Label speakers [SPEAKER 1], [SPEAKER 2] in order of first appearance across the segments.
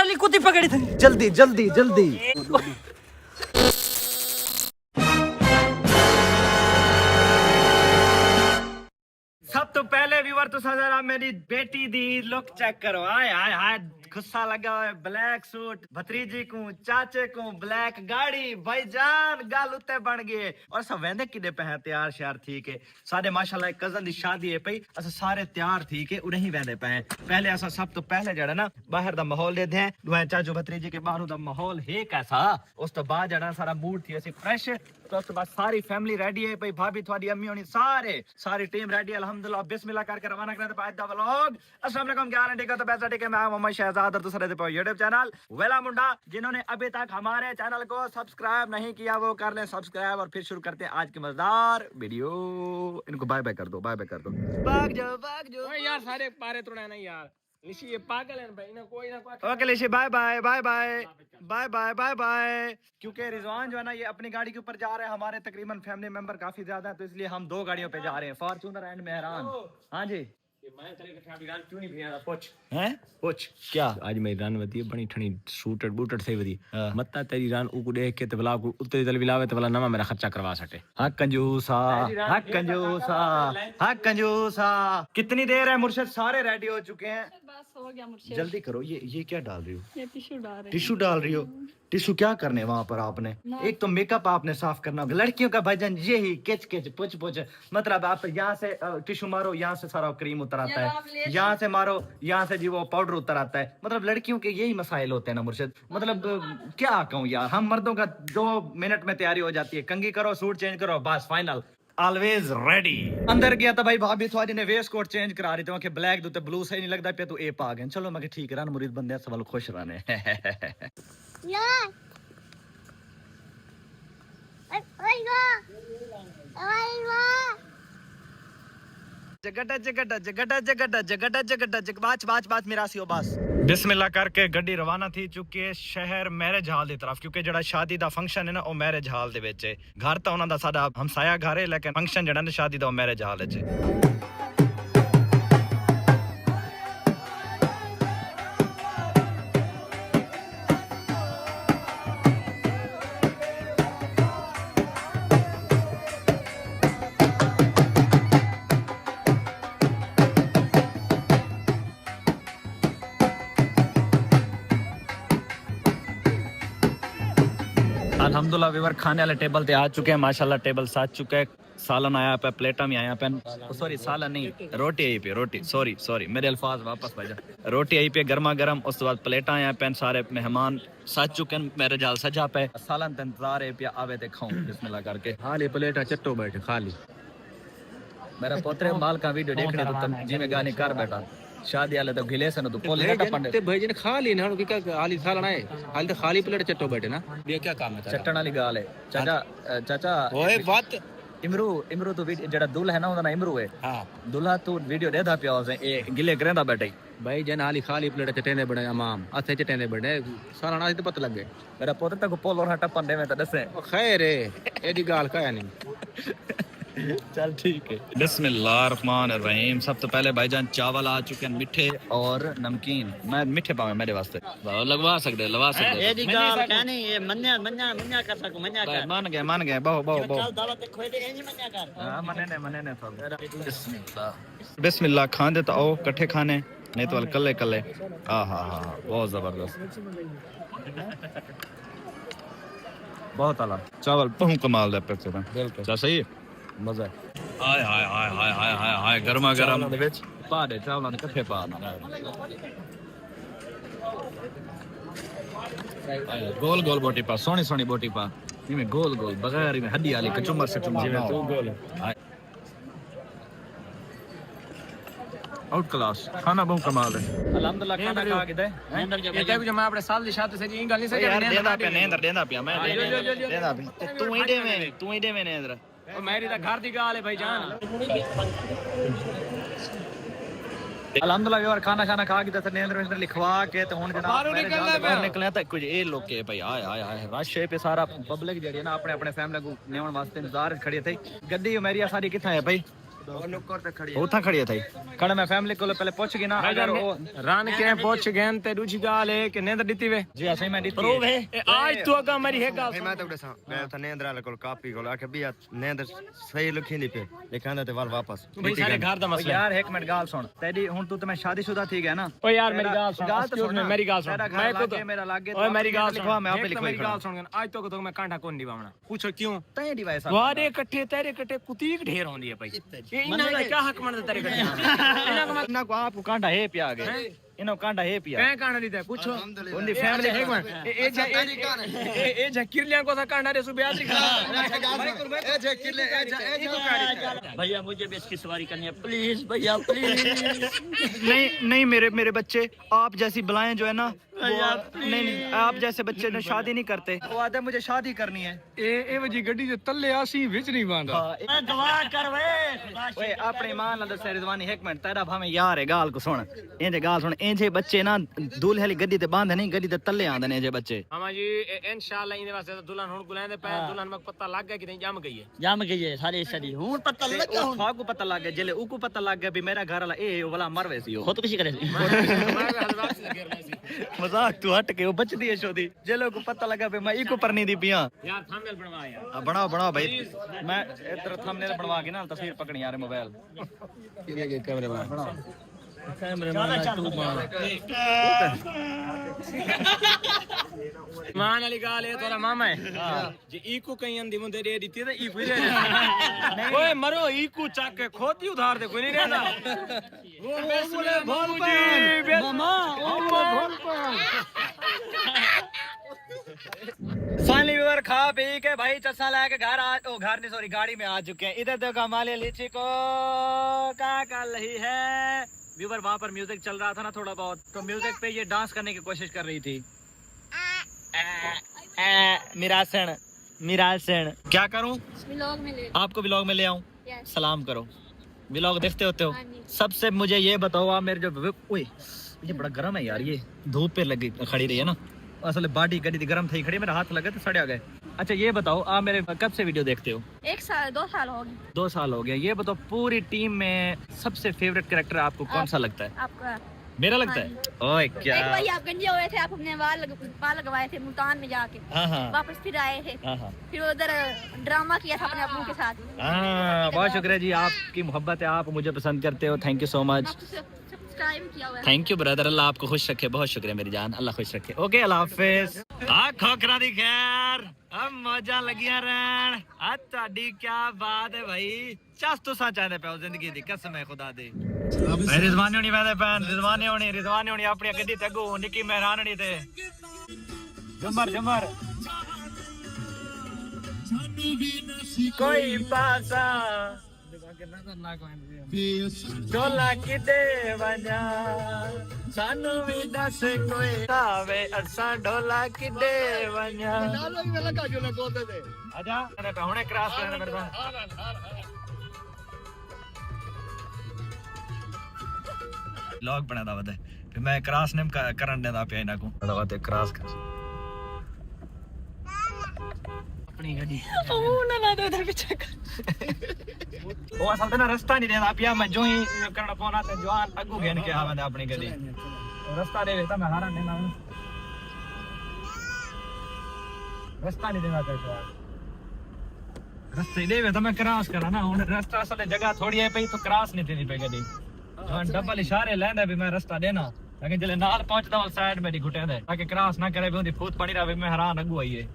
[SPEAKER 1] काली कुत्ती पकड़ी थी।
[SPEAKER 2] जल्दी जल्दी जल्दी।
[SPEAKER 3] सब तो पहले व्यूअर तो जरा मेरी बेटी दी लुक चेक करो। आए हाय हाय गुस्सा लगा हुआ है। ब्लैक सूट भतीजी को चाचे को ब्लैक गाड़ी भाईजान गल उत्ते बन गए और सब वेंदे किदे पे हैं तैयार श्यार ठीक है सारे माशाल्लाह कजन दी शादी है पई अस सारे तैयार ठीक है उन्हीं वेंदे पे हैं। पहले अस सब तो पहले जड़ा ना बाहर दा माहौल दे हैं दुआ चाचू भतीजी के बाहरों दा माहौल है कैसा उस तो बाद जड़ा सारा मूड थी ऐसी फ्रेश तो उसके बाद सारी फैमिली रेडी है भाई भाभी थोड़ी अम्मी होनी सारी टीम रेडी अल्हम्दुलिल्लाह बिस्मिल्लाह करके रवाना करते हैं आज दा व्लॉग। अस्सलाम वालेकुम क्या हाल है ठीक है तो बेस्ट ठीक है मैं मोहम्मद शहजाद और दूसरे पे यूट्यूब चैनल वेला मुंडा जिन्होंने अभी तक हमारे चैनल को सब्सक्राइब नहीं किया वो कर ले सब्सक्राइब और फिर शुरू करते हैं आज की मजेदार वीडियो। इनको बाय बाय कर दो भाग जाओ
[SPEAKER 1] यार सारे पारे तोड़ा नहीं यार निशी ये पागल है भाई ना कोई ना कोई।
[SPEAKER 3] ओके लिशी bye bye bye bye bye bye bye bye. क्योंकि रिजवान जो है ना ये अपनी गाड़ी के ऊपर जा रहे हैं हमारे तकरीबन फैमिली मेंबर काफी ज्यादा है तो इसलिए हम 2 गाड़ियों पे जा रहे हैं फॉर्च्यूनर एंड मेहरान। हाँ जी
[SPEAKER 1] मैं तेरे के फैमिली रान क्यों नहीं भेजा पूछ
[SPEAKER 3] हैं कुछ क्या
[SPEAKER 1] आज मेरी रान वती बणी ठणी सूटेड बूटेड सही वती मत्ता तेरी रान ऊ को देख के ते भला को उत्ते दल विलावे ते भला नमा मेरा खर्चा करवा सके।
[SPEAKER 3] हाँ कंजूसा हाँ कंजूसा। कितनी देर है मुर्शिद सारे रेडी हो चुके हैं
[SPEAKER 4] बस हो गया मुझसे।
[SPEAKER 3] जल्दी करो ये क्या डाल रही हो
[SPEAKER 4] ये टिश्यू डाल रहे
[SPEAKER 3] टिश्यू डाल रही हो टिश्यू क्या करने वहां पर आपने एक तो मेकअप आपने साफ करना होगा लड़कियों का भाईजान यही किच किच पुच पुच मतलब आप यहाँ से टिश्यू मारो यहाँ से सारा क्रीम उतर आता है यहाँ से मारो यहाँ से जी वो पाउडर उतर आता है मतलब लड़कियों के यही मसाइल होते हैं ना मुर्शिद मतलब क्या कहूँ यार हम मर्दों का 2 मिनट में तैयारी हो जाती है कंघी करो सूट चेंज करो बस फाइनल ऑलवेज रेडी। अंदर गया था भाई भाभी थोड़ी ने वेस्ट कोट चेंज करा रही थी ब्लैक दूते ब्लू सही नहीं लगता पे तू ए पा गए चलो मैं ठीक है मुरीद बंदे सवाल खुश रहने बिस्मिल्लाह करके गड्डी रवाना थी चुकी है शहर मैरिज हाल की तरफ क्योंकि जड़ा शादी दा फंक्शन है ना वो मैरिज हाल दे विच है घर तो उन्हां दा साडा हमसाया घर है लेकिन फंक्शन जड़ा ना शादी दा वो मैरिज हाल च है। अल्हम्दुलिल्लाह वीवर खाने वाले टेबल पे आ चुके हैं माशाल्लाह टेबल साथ चुका है सालन आया पे प्लेटा में आया पे सॉरी सालन नहीं रोटी आई पे रोटी सॉरी मेरे अल्फाज वापस भाईजा रोटी आई पे गर्मा गर्म उस बाद प्लेटा आया पे सारे मेहमान साथ चुके हैं मेरे जाल सजा पे सालन ते इंतजार है पे आवे ते खाऊं बिस्मिल्लाह करके
[SPEAKER 1] खाली प्लेटा चट्टो बैठ खाली
[SPEAKER 3] मेरा पोतरे माल का वीडियो देखने तो तुम जी में गाने कर बैठा शादी वाले तो गिले से न तो पोल घटा पंडे
[SPEAKER 1] ते भाई जन खाली ना कि क्या खाली सालन है खाली तो खाली प्लेट चट्टो बैठे ना ये क्या काम है
[SPEAKER 3] चट्टण वाली गाल है चाचा
[SPEAKER 1] ओए बात
[SPEAKER 3] इमरू तो जड़ा दूल्हा है ना उनका इमरू है
[SPEAKER 1] हां
[SPEAKER 3] दूल्हा तू वीडियो देदा पिया उसे ए गिले करेंदा बैठे
[SPEAKER 1] भाई जन खाली प्लेट चटेंदे बने अमाम अथे चटेंदे बने सालन आ तो पता लग गए
[SPEAKER 3] मेरा पोते तक पोल और हटा पंडे में तो दसे
[SPEAKER 1] खैर है एडी गाल का नहीं
[SPEAKER 3] चल ठीक है। बिस्मिल्लाहिर्रहमानिर्रहीम सब तो पहले भाईजान चावल आ चुके हैं मीठे और नमकीन मैं मीठे पावे मेरे वास्ते
[SPEAKER 1] लवा सकते
[SPEAKER 4] एडी गाल कहनी ये मन्या कर सको मन्या कर
[SPEAKER 3] मान गए बहु
[SPEAKER 4] चल दावत खोए दे नहीं मन्या कर
[SPEAKER 3] हां मने ने बिस्मिल्लाह खान दे तो आओ इकट्ठे खाने नहीं तो कल्ले कल्ले हां बहुत जबरदस्त बहुत आला चावल बहु कमाल दे पे बिल्कुल सही है मजा हाय हाय हाय हाय हाय हाय हाय गर्मा गर्म दे विच पा दे चावल ने कट्ठे पा गोल गोल बोटी पा सोनी बोटी पा इमे गोल बगैर में हड्डी वाली कचुमर से चुमर तू गोल आउट क्लास खाना बहुत कमाल है अल्हम्दुलिल्लाह खाना खा के दे
[SPEAKER 1] ये क्या जो मैं अपने साल दी शादी से जी गल नहीं सके
[SPEAKER 3] देंदा पिया मैं देंदा पिया तू ही दे में नेंद्र
[SPEAKER 1] ओ मेरी दा घर दी गाल है भाई जान
[SPEAKER 3] अल्हम्दुलिल्लाह यार खाना खा के दस नेंद्र लिखवा के तो हुन जनाब बाहर निकले तो कुछ ए लोग के भाई आए रश पे सारा पब्लिक जेडी है ना अपने फैमिली को नेवन वास्ते इंतजार खड़ी थे गड्डी मेरी सारी किथा है भाई उथा खड़ी थी कण मैं फैमिली को पहले पूछ गई ना अगर वो
[SPEAKER 1] रान के पूछ गए ते दूसरी गाल है कि नींद दिती वे
[SPEAKER 3] जी असई मैं दी
[SPEAKER 4] प्रूव है
[SPEAKER 1] आज तू अगा मेरी है गाल
[SPEAKER 2] मैं तो दसा मैं तो नींद वाले को कापी को आके भी नींद सही लिखी नहीं पे लिखांदा ते वाल वापस
[SPEAKER 1] भाई सारे घर दा मसला
[SPEAKER 3] यार एक मिनट गाल सुन तेरी हुन तू तो मैं शादीशुदा थी गया ना
[SPEAKER 1] ओ यार मेरी गाल सुन
[SPEAKER 3] गाल तो
[SPEAKER 1] excuse
[SPEAKER 3] सुन
[SPEAKER 1] me, मेरी गाल सुन
[SPEAKER 3] मैं को मेरा लागे
[SPEAKER 1] ओए मेरी गाल
[SPEAKER 3] लिखवा मैं
[SPEAKER 1] सुन
[SPEAKER 3] आपे
[SPEAKER 1] एक तो
[SPEAKER 3] लिखवा
[SPEAKER 1] मेरी गाल सुन आज तो मैं कांटा कोन निभावना पूछो क्यों
[SPEAKER 3] तय डिवाइस
[SPEAKER 1] वारे इकट्ठे तेरे इकट्ठे कुतीक ढेर होंदी है भाई ये इना दा क्या हक मनदा तेरे इकट्ठे
[SPEAKER 3] ना को आप कांडा है पिया गए इनो कांडा है पिया
[SPEAKER 1] मैं कांडा दी पूछो उनदी फैमिली एक मिनट ए जा किरलियां को सा कांडा रे सुबह आदरी
[SPEAKER 4] भैया मुझे भी इसकी सवारी करनी है प्लीज भैया प्लीज
[SPEAKER 3] नहीं मेरे बच्चे आप जैसी बुलाएं जो है ना नहीं आप जैसे बच्चे ने शादी नहीं करते वो आदे मुझे शादी करनी है
[SPEAKER 1] ए वजी गड्डी जे तल्ले आसी विच नहीं बांदा
[SPEAKER 4] दुआ कर वे
[SPEAKER 3] ओए अपने ईमान अंदर से रिजवानी एक मिनट तेरा भाਵੇਂ यार है गाल को सुन इंजे गाल सुन इंजे बच्चे ना दूल्हे वाली गड्डी ते बांधे नहीं गड्डी ते तल्ले आंदे ने इंजे बच्चे
[SPEAKER 1] हां जी इंशाल्लाह इने वास्ते दुल्हन हुन बुलांदे पे दुल्हन में पता लग गया कि नहीं जम गई है
[SPEAKER 4] जम गई है सारी सदी हूं पता लगा हूं
[SPEAKER 3] फागू पता लग गया जेले उको पता लग गया भी मेरा घर वाला ए वाला मरवे सी
[SPEAKER 4] खुद किसी करे
[SPEAKER 3] मजाक तू हट के वो बचदी है शोदी जेले को पता लगा भी मैं इको परनी दी पिया
[SPEAKER 1] यार थंबनेल बनवा यार
[SPEAKER 3] बनाओ भाई मैं इधर थंबनेल बनवा के ना तस्वीर पकड़ी यार मोबाइल
[SPEAKER 1] कैमरे में मान वाली गाल है तोरा मामा है जे इको कहीं अंधी मुंदे दे दी ते इको दे ओए मरो इको चक के खोती उधार दे कोई नहीं रहता वो बोले बाबूजी
[SPEAKER 4] मामा
[SPEAKER 3] फाइनली व्यूअर खा पी के भाई चस्सा लेके घर आ ओ घर नहीं सॉरी गाड़ी में आ चुके हैं इधर देखो हमारे लीची को क्या कर रही है व्यूअर वहां पर म्यूजिक चल रहा था ना थोड़ा बहुत तो म्यूजिक पे ये डांस करने की कोशिश कर रही थी मिरासन क्या करूं
[SPEAKER 5] व्लॉग में ले
[SPEAKER 3] आपको व्लॉग में ले आऊं
[SPEAKER 5] Yes.
[SPEAKER 3] सलाम करो व्लॉग देखते होते हो
[SPEAKER 5] हाँ जी।
[SPEAKER 3] सबसे मुझे ये बताओ आप मेरे जो ओए ये बड़ा गर्म है यार ये धूप पे लगी खड़ी रही है ना असल बॉडी गड्डी गर्म थी खड़ी मेरा हाथ लगे तो सड़े आ गए अच्छा ये बताओ आप मेरे कब से वीडियो देखते हो
[SPEAKER 5] 1 साल 2 साल हो गए
[SPEAKER 3] 2 साल हो गया ये बताओ पूरी टीम में सबसे फेवरेट कैरेक्टर आपको कौन सा लगता है
[SPEAKER 5] आपका
[SPEAKER 3] मेरा लगता है ओए क्या
[SPEAKER 5] एक बार आप गंजे हुए थे आप अपने बाल लगवाए थे मुल्तान में जाके
[SPEAKER 3] हाँ हाँ
[SPEAKER 5] वापस फिर आए थे
[SPEAKER 3] हाँ
[SPEAKER 5] फिर उधर ड्रामा किया था अपने अब्बू के साथ
[SPEAKER 3] हाँ बहुत शुक्रिया जी आपकी मोहब्बत है आप मुझे पसंद करते हो thank you so much
[SPEAKER 5] subscribe किया हुआ है
[SPEAKER 3] थैंक यू ब्रदर अल्लाह आपको खुश रखे बहुत शुक्रिया मेरी जान अल्लाह खुश रखे ओके अल्लाह हाफिज आ खोखरा दी खैर अब मौजा लगियां रहन आ ਤੁਹਾਡੀ क्या बात है भाई चस तुसा चाहते पे जिंदगी दी कसम है खुदा दी भाई रिजवानी होनी वेदे पैन रिजवानी होनी अपनी गड्डी ते अगू निकी मेहराननी ते जमर कोई पासा डोला किदे वना सानू भी दस कोई आवे असा डोला किदे वना नालो ही लगा जो लगो दे आजा मैंने पे हुने क्रॉस करने मेरे पास लॉग बनादा वदे फिर मैं क्रॉस नेम करन देदा पे इना को बड़ा ते क्रॉस कर अपनी गड्डी
[SPEAKER 5] ओ ना दो उधर पीछे
[SPEAKER 3] वो असल ना रास्ता नहीं देता पिया मैं जो ही करना पौना ते जवान अगू घेन के आवे अपनी गड्डी रास्ता दे देता मैं हारा देना रास्ता नहीं देना कैसे रास्ते दे तो मैं क्रॉस करा ना हुन रास्ता असल जगह थोड़ी है पे तो क्रॉस नहीं देनी पे गड्डी हां डबल इशारे लेंदा भी मैं रास्ता देना लेकिन जले नाल पहुंचदा वाल साइड में दी घुटे दे ताकि क्रॉस ना करे भी उंदी फूट पड़ी रहे मैं हैरान अगू आई है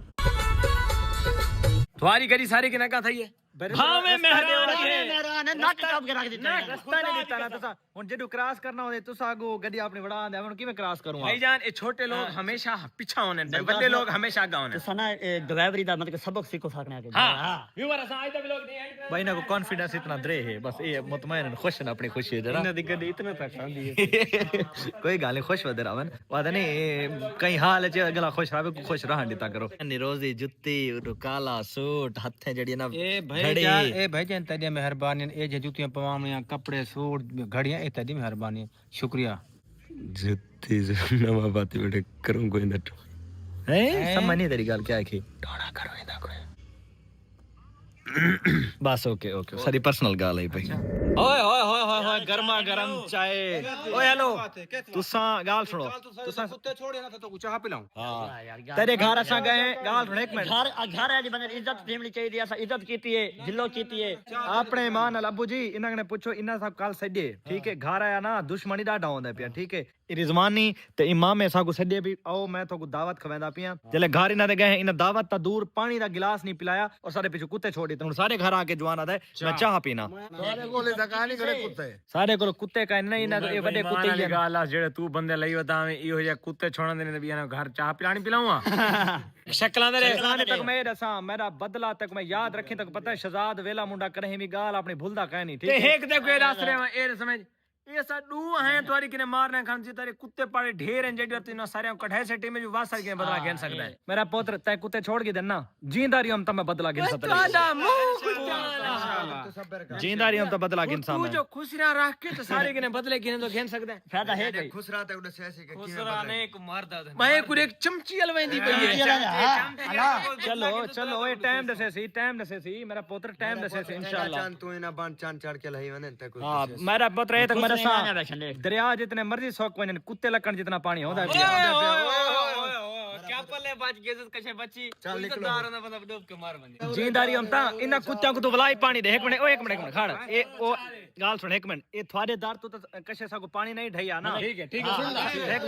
[SPEAKER 1] तुम्हारी गड़ी सारी की नका थई है
[SPEAKER 3] हाँ मैं
[SPEAKER 4] मेहरान नट टॉप के रख दी
[SPEAKER 3] रास्ता नहीं देता ना तुसा हुन जेडू क्रॉस करना होदे तुसा अगू गड्डी अपनी बढ़ा दे हुन किवें क्रॉस करूं
[SPEAKER 1] भाईजान ये छोटे लोग हमेशा पीछा होने बड़े लोग हमेशा आगे होने
[SPEAKER 4] सना ड्राइवरी दा मतलब सबक सीखो सकने के
[SPEAKER 1] हां व्यूअर असा आज दा व्लॉग नहीं एंड
[SPEAKER 3] भाई ना को कॉन्फिडेंस इतना दरे है बस ये मुतमईन खुश है अपनी खुशी है ना
[SPEAKER 1] दी गड्डी इतना तक आंदी है
[SPEAKER 3] कोई गाल खुश वदे रावन वादा नहीं कई हाल च अगला खुश रहे को खुश रहन दिता करो निरोजी जुत्ती काला सूट हथे जड़ी ना
[SPEAKER 1] ए भाईजान ए भाईजान तेरी मेहरबानी ए जे जुतियां पवावणियां कपड़े सूट घड़ियां ए तेरी मेहरबानी शुक्रिया
[SPEAKER 2] जुत्ती नवा बात बेटे करूं कोई ना
[SPEAKER 3] है समझ नहीं तेरी गाल क्या है कि
[SPEAKER 1] डोड़ा करो इंदा कोई
[SPEAKER 3] बस ओके ओके सारी पर्सनल गाल है भाई ओए ओए ओए ओए ओए गर्मा गरम चाय ओए हेलो तुसा गाल सुनो तुसा
[SPEAKER 1] कुत्ते छोड़े ना तो चाह पिलाऊं
[SPEAKER 3] हां तेरे घर असा गए गाल सुन एक मिनट
[SPEAKER 4] घर वाली बंदे इज्जत देनी चाहिए असा इज्जत कीती है जिल्लो कीती है
[SPEAKER 3] अपने मां नाल अब्बू जी इना ने पूछो इना सब कल सडे ठीक है घर आया ना दुश्मनी डाडा होंदा पिया ठीक है रिजवानी ते इमाम में साको सडे भी आओ मैं तो दावत खवेंदा पिया जले घर इना दे गए इना दावत ता दूर पानी दा गिलास नहीं पिलाया और सारे पीछे कुत्ते छोड़ी ते सारे घर आके जवान आदा मैं चाह पीना
[SPEAKER 2] सारे कोले दा कहानी करे कुत्ते
[SPEAKER 3] सारे को कुत्ते का नहीं ना ये बड़े कुत्ते ही
[SPEAKER 1] गाल आ जेड़े तू बंदे लई वतावे इहो जे कुत्ते छोड़न देने बिया ना घर चाह पिलानी पिलाऊंगा शक्लां दे
[SPEAKER 3] शक्लां तक मैं दसा मेरा बदला तक मैं याद रखी तक पता है शहजाद वेला मुंडा करे भी गाल अपनी भूलदा कह नहीं ठीक
[SPEAKER 1] ते
[SPEAKER 3] है
[SPEAKER 1] हेक दे कोई रास्ते में ए समझ ये साडू हैं तोरी किने मारने खान जी तारे कुत्ते पाड़े ढेर हैं जेडी तीनों सारे कठाए सेटी में जो वासर के बदला घेन सकदा है
[SPEAKER 3] मेरा पुत्र तय कुत्ते छोड़ के देना जिंदारी हम तब मैं बदला गिन सकता
[SPEAKER 1] तादा मुंह कुत्ता
[SPEAKER 3] जिंदारी हम तो बदला गिन
[SPEAKER 1] तू
[SPEAKER 3] सामने
[SPEAKER 1] जो खुशरा रख के तो सारे किने बदले गिने तो घेन सकदा है
[SPEAKER 4] फायदा है कोई
[SPEAKER 2] खुश रहते उड़े सैसे के
[SPEAKER 1] खुशरा ने एक मारदा मैं कुछ एक चमची अलवेंदी पई है
[SPEAKER 3] चलो चलो ये टाइम दसे सी मेरा पुत्र टाइम दसे सी इंशाल्लाह
[SPEAKER 2] चांद तू इना बांध चांद चढ़ के लही वने ते कुछ
[SPEAKER 3] हां मेरा पुत्र ये तक मेरा सा
[SPEAKER 4] बैठने
[SPEAKER 3] दरिया जितने मर्जी सोख वने कुत्ते लकन जितना पानी होता है
[SPEAKER 1] क्या पल्ले बच गए कशे बच्ची इज्जतदार ना बंदा डूब के मार बंदे
[SPEAKER 3] जिंदारी हम ता इना कुत्तियां को तो वलाई पानी दे एक मिनट एक मिनट खड़ ए ओ गाल सुन एक मिनट ए थारे दार तो कशे सा को पानी नहीं ढैया ना
[SPEAKER 1] ठीक है सुन ला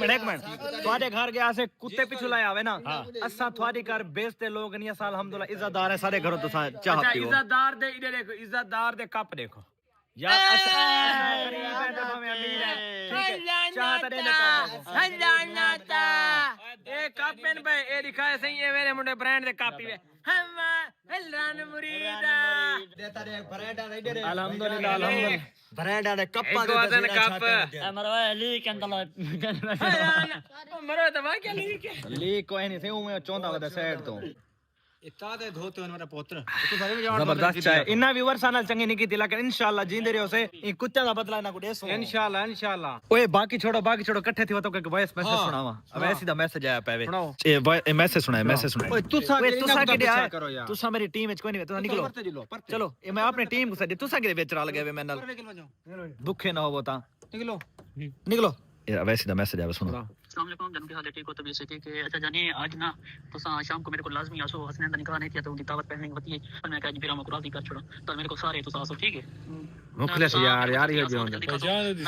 [SPEAKER 3] एक मिनट थारे घर गया से कुत्ते पिछु लाए आवे ना असा थारी घर बेचते लोग नहीं साल अल्हम्दुलिल्लाह इज्जतदार है सारे घरों तो चाह
[SPEAKER 1] अच्छा
[SPEAKER 3] पियो
[SPEAKER 1] इज्जतदार दे इधर देखो इज्जतदार दे कप देखो
[SPEAKER 3] यार गरीब है तो हमें अमीर है ठीक है चाहता नहीं
[SPEAKER 1] ए कप में भाई ए दिखाए सही है मेरे मुंडे ब्रांड दे कॉपी में हम हल्लान मुरीदा
[SPEAKER 2] देता रे बरेडा नहीं दे रे
[SPEAKER 3] अल्हम्दुलिल्लाह अल्हम्दुलिल्लाह
[SPEAKER 2] बरेडा दे कप्पा दे
[SPEAKER 1] वजन कप
[SPEAKER 4] मरवा ली कंदला
[SPEAKER 1] मरो दवा क्या ली के
[SPEAKER 3] लीक कोई नहीं थे मैं चौंदा वाला साइड तो
[SPEAKER 1] इत्ता धोते हो मेरा पुत्र
[SPEAKER 3] जबरदस्त चाय इन्ना व्यूअर्स आना चंगी नहीं की लेकिन इंशाल्लाह जींदे रहो से ई कुत्ते दा बदला ना को देसो
[SPEAKER 1] इंशाल्लाह
[SPEAKER 3] ओए बाकी छोड़ो इकट्ठे थी तो के वॉइस मैसेज सुनावा अब ऐसी दा मैसेज आया पावे ए मैसेज सुनाए
[SPEAKER 1] ओए तुसा
[SPEAKER 3] के करो यार तुसा मेरी टीम में कोई नहीं तुसा निकलो चलो ये मैं अपनी टीम को सदी तुसा के बेचरा लगे हुए मैं नाल दुखे ना हो ता निकलो ये वैसे दा मैसेज आया सुनो
[SPEAKER 4] अस्सलाम वालेकुम जनाब हाल ठीक हो तबीयत से ठीक है अच्छा जानिए आज ना तो शाम को मेरे को लाजमी आसो हसनैन का निकाह नहीं किया तो उनकी दावत पहनने की होती है पर मैं कहा जी फिर हम कुरान कर छोड़ो तो मेरे को सारे तो आसो ठीक है
[SPEAKER 1] मुखलिस यार ये जो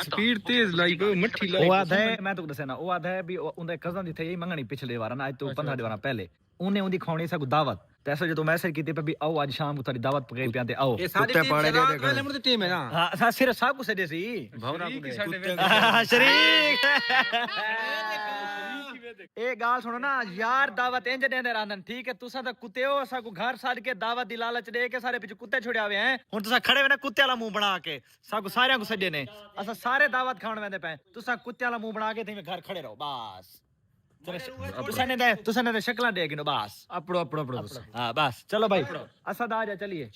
[SPEAKER 1] स्पीड तेज लाइक मट्ठी
[SPEAKER 3] ओ आधा है मैं तो दसे ना ओ आधा है भी उनदे कजन दी थे यही मंगनी पिछले वार ना आज तो 15 वार पहले उन्हें उनदी खौणी सा दावत तैसे जो तो मैसेज कीते पे भी आओ आज शाम को तारी दावत पकड़ पे आते आओ
[SPEAKER 2] कुत्ते पाड़े दे देखो
[SPEAKER 1] मेरी टीम है ना
[SPEAKER 3] हां सिर्फ सब कुछ दे सी
[SPEAKER 1] भवरा
[SPEAKER 3] शरीक ए गाल सुनो ना यार दावत इंज देंदे रहंदन ठीक है तुसा दा कुत्ते हो सा को घर साड़ के दावत दी लालच दे के सारे पीछे कुत्ते छुड़े आवे हैं हुन तुसा खड़े वे ना कुत्ते वाला मुंह बना के सा को सारे को सजे ने असा सारे दावत खाण वेंदे पे तुसा कुत्ते वाला मुंह बना के थे घर खड़े रहो बस तुसा ने शक्ला दे गिनो बस अपड़ो हां बस चलो भाई असद आ जा चलिए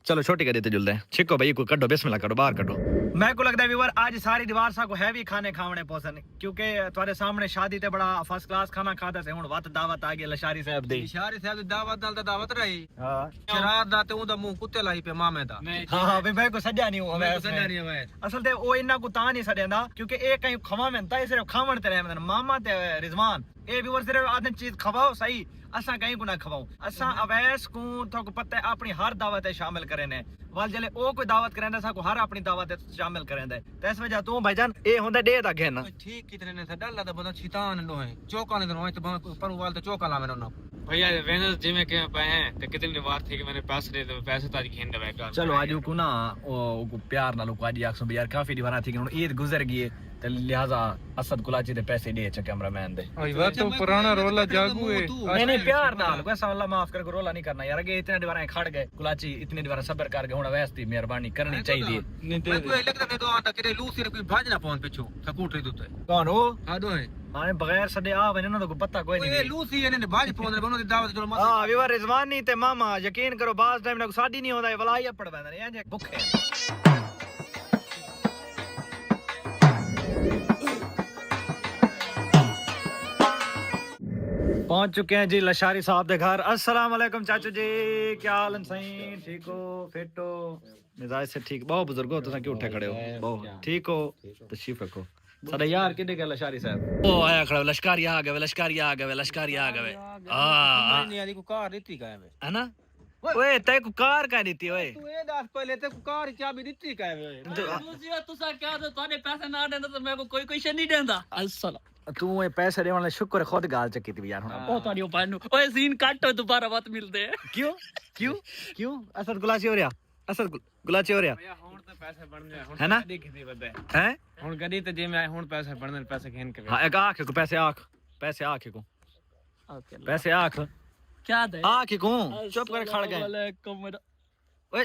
[SPEAKER 3] चलो छोटी कर देते जुलदे छिको भाई को कड्डो बिस्मिल्लाह करो बाहर कड्डो मैं को लगदा है व्यूअर आज सारी दीवार सा को हैवी खाने खावणे पसंद क्योंकि तुम्हारे सामने शादी ते बड़ा फर्स्ट क्लास खाना खाता से हुन वत दावत आ गई लशारी साहब दी
[SPEAKER 1] इशारे से दावत नाल दावत रही
[SPEAKER 3] हां
[SPEAKER 1] शराब दा ते ओदा मुंह कुत्ते लाई पे मामे दा
[SPEAKER 3] हां भाई को सजा नहीं हुआ
[SPEAKER 1] सजा नहीं हुआ
[SPEAKER 3] असल ते ओ इना को ता नहीं सडेंदा क्योंकि ए कहीं खवावें ता सिर्फ खावण ते रहमन मामा ते रिजवान ए व्यूअर सिर्फ आदन चीज खवाओ सही असा कहीं को ना खवाओ असा अवैस को तो पता है अपनी हर दावत में शामिल करे ने वाल जले ओ कोई दावत करेंदा सा को हर अपनी दावत में शामिल करेंदा ते इस वजह तू भाईजान ए होंदा डे दा घेन
[SPEAKER 1] ठीक कितने ने डल्ला दा बंदा छितान लो है चौका ने तो पर वाल तो चौका लावे ना भैया वेनस जिमे के पे हैं ते कितनी बार थी कि मैंने पैसे दे तो पैसे तारी खेन दे
[SPEAKER 3] चलो आज को ना ओ को प्यार नाल को आज आखसो यार काफी दीवाना थी कि ईद गुजर गई ते लिहाजा असद कुलाची दे पैसे दे च कैमरामैन दे
[SPEAKER 1] ओए वो तो पुराना रोला जागू है
[SPEAKER 3] नहीं प्यार नाल वैसा अल्लाह माफ कर रोला नहीं करना यार अगे इतने दीवार खड़ गए कुलाची इतने दीवार सब्र कर गए हुन वैसे मेहरबानी करनी चाहिए
[SPEAKER 1] नहीं दे लगता मैं तो आता कि लू सिर्फ कोई भाज ना पहुंच पिछू स्कूटर दूते
[SPEAKER 3] कौन हो
[SPEAKER 1] हां दो है
[SPEAKER 3] माने बगैर सदे आ वने ना तो पता कोई नहीं
[SPEAKER 1] लू सी ने भाज पहुंच बनो दी दावत जो मत
[SPEAKER 3] हां विवर रिजवानी ते मामा यकीन करो बास टाइम ना साडी नहीं होंदा वलाई पड़ वेंदा ने जे भुखे पहुंच चुके हैं जी लशारी साहब के घर। अस्सलाम वालेकुम चाचू जी, क्या हाल है सही? ठीक हो, फिट हो, मिजाज से ठीक? बहुत बुजुर्ग हो, तुम क्यों उठे खड़े हो? बहुत ठीक हो, तशरीफ रखो। साडा यार किने गया लशारी साहब? ओ आया खड़ा, लश्कारी आ गए, लश्कारी आ गए, लश्कारी आ गए। हां नहीं आदी को कार रीति का है ना? ओए ते को कार का रीति ओए? तू ये दस पहले ते को कार चाबी रीति का है?
[SPEAKER 4] दूसरा तुसा क्या तो थाने पैसे ना देंदा तो मैं को कोई क्वेश्चन नहीं देंदा। अस्सलाम
[SPEAKER 3] तू ये पैसे देने वाला शुक्र खुद गाल चकी थी यार।
[SPEAKER 4] ओ ताड़ी ओ पानु ओए सीन काटो दोबारा बात मिलते हैं।
[SPEAKER 3] क्यों क्यों क्यों? असद गुलाची हो रहा, असद गुलाची हो रहा
[SPEAKER 1] ਹੁਣ ਤਾਂ ਪੈਸੇ ਬਣਨੇ
[SPEAKER 3] है ना?
[SPEAKER 1] ਕਿਤੇ ਬੰਦੇ
[SPEAKER 3] हैं?
[SPEAKER 1] ਹੁਣ ਕਦੀ ਤੇ ਜਿਵੇਂ ਹੁਣ ਪੈਸੇ ਬਣਨੇ ਪੈਸੇ ਖੇਨ ਕੇ
[SPEAKER 3] हाँ एक आंख को पैसे आंख, पैसे आंख को, पैसे आंख
[SPEAKER 4] क्या दे
[SPEAKER 3] आंख को चुप कर खड़ गए।
[SPEAKER 4] वालेकुम
[SPEAKER 3] ओए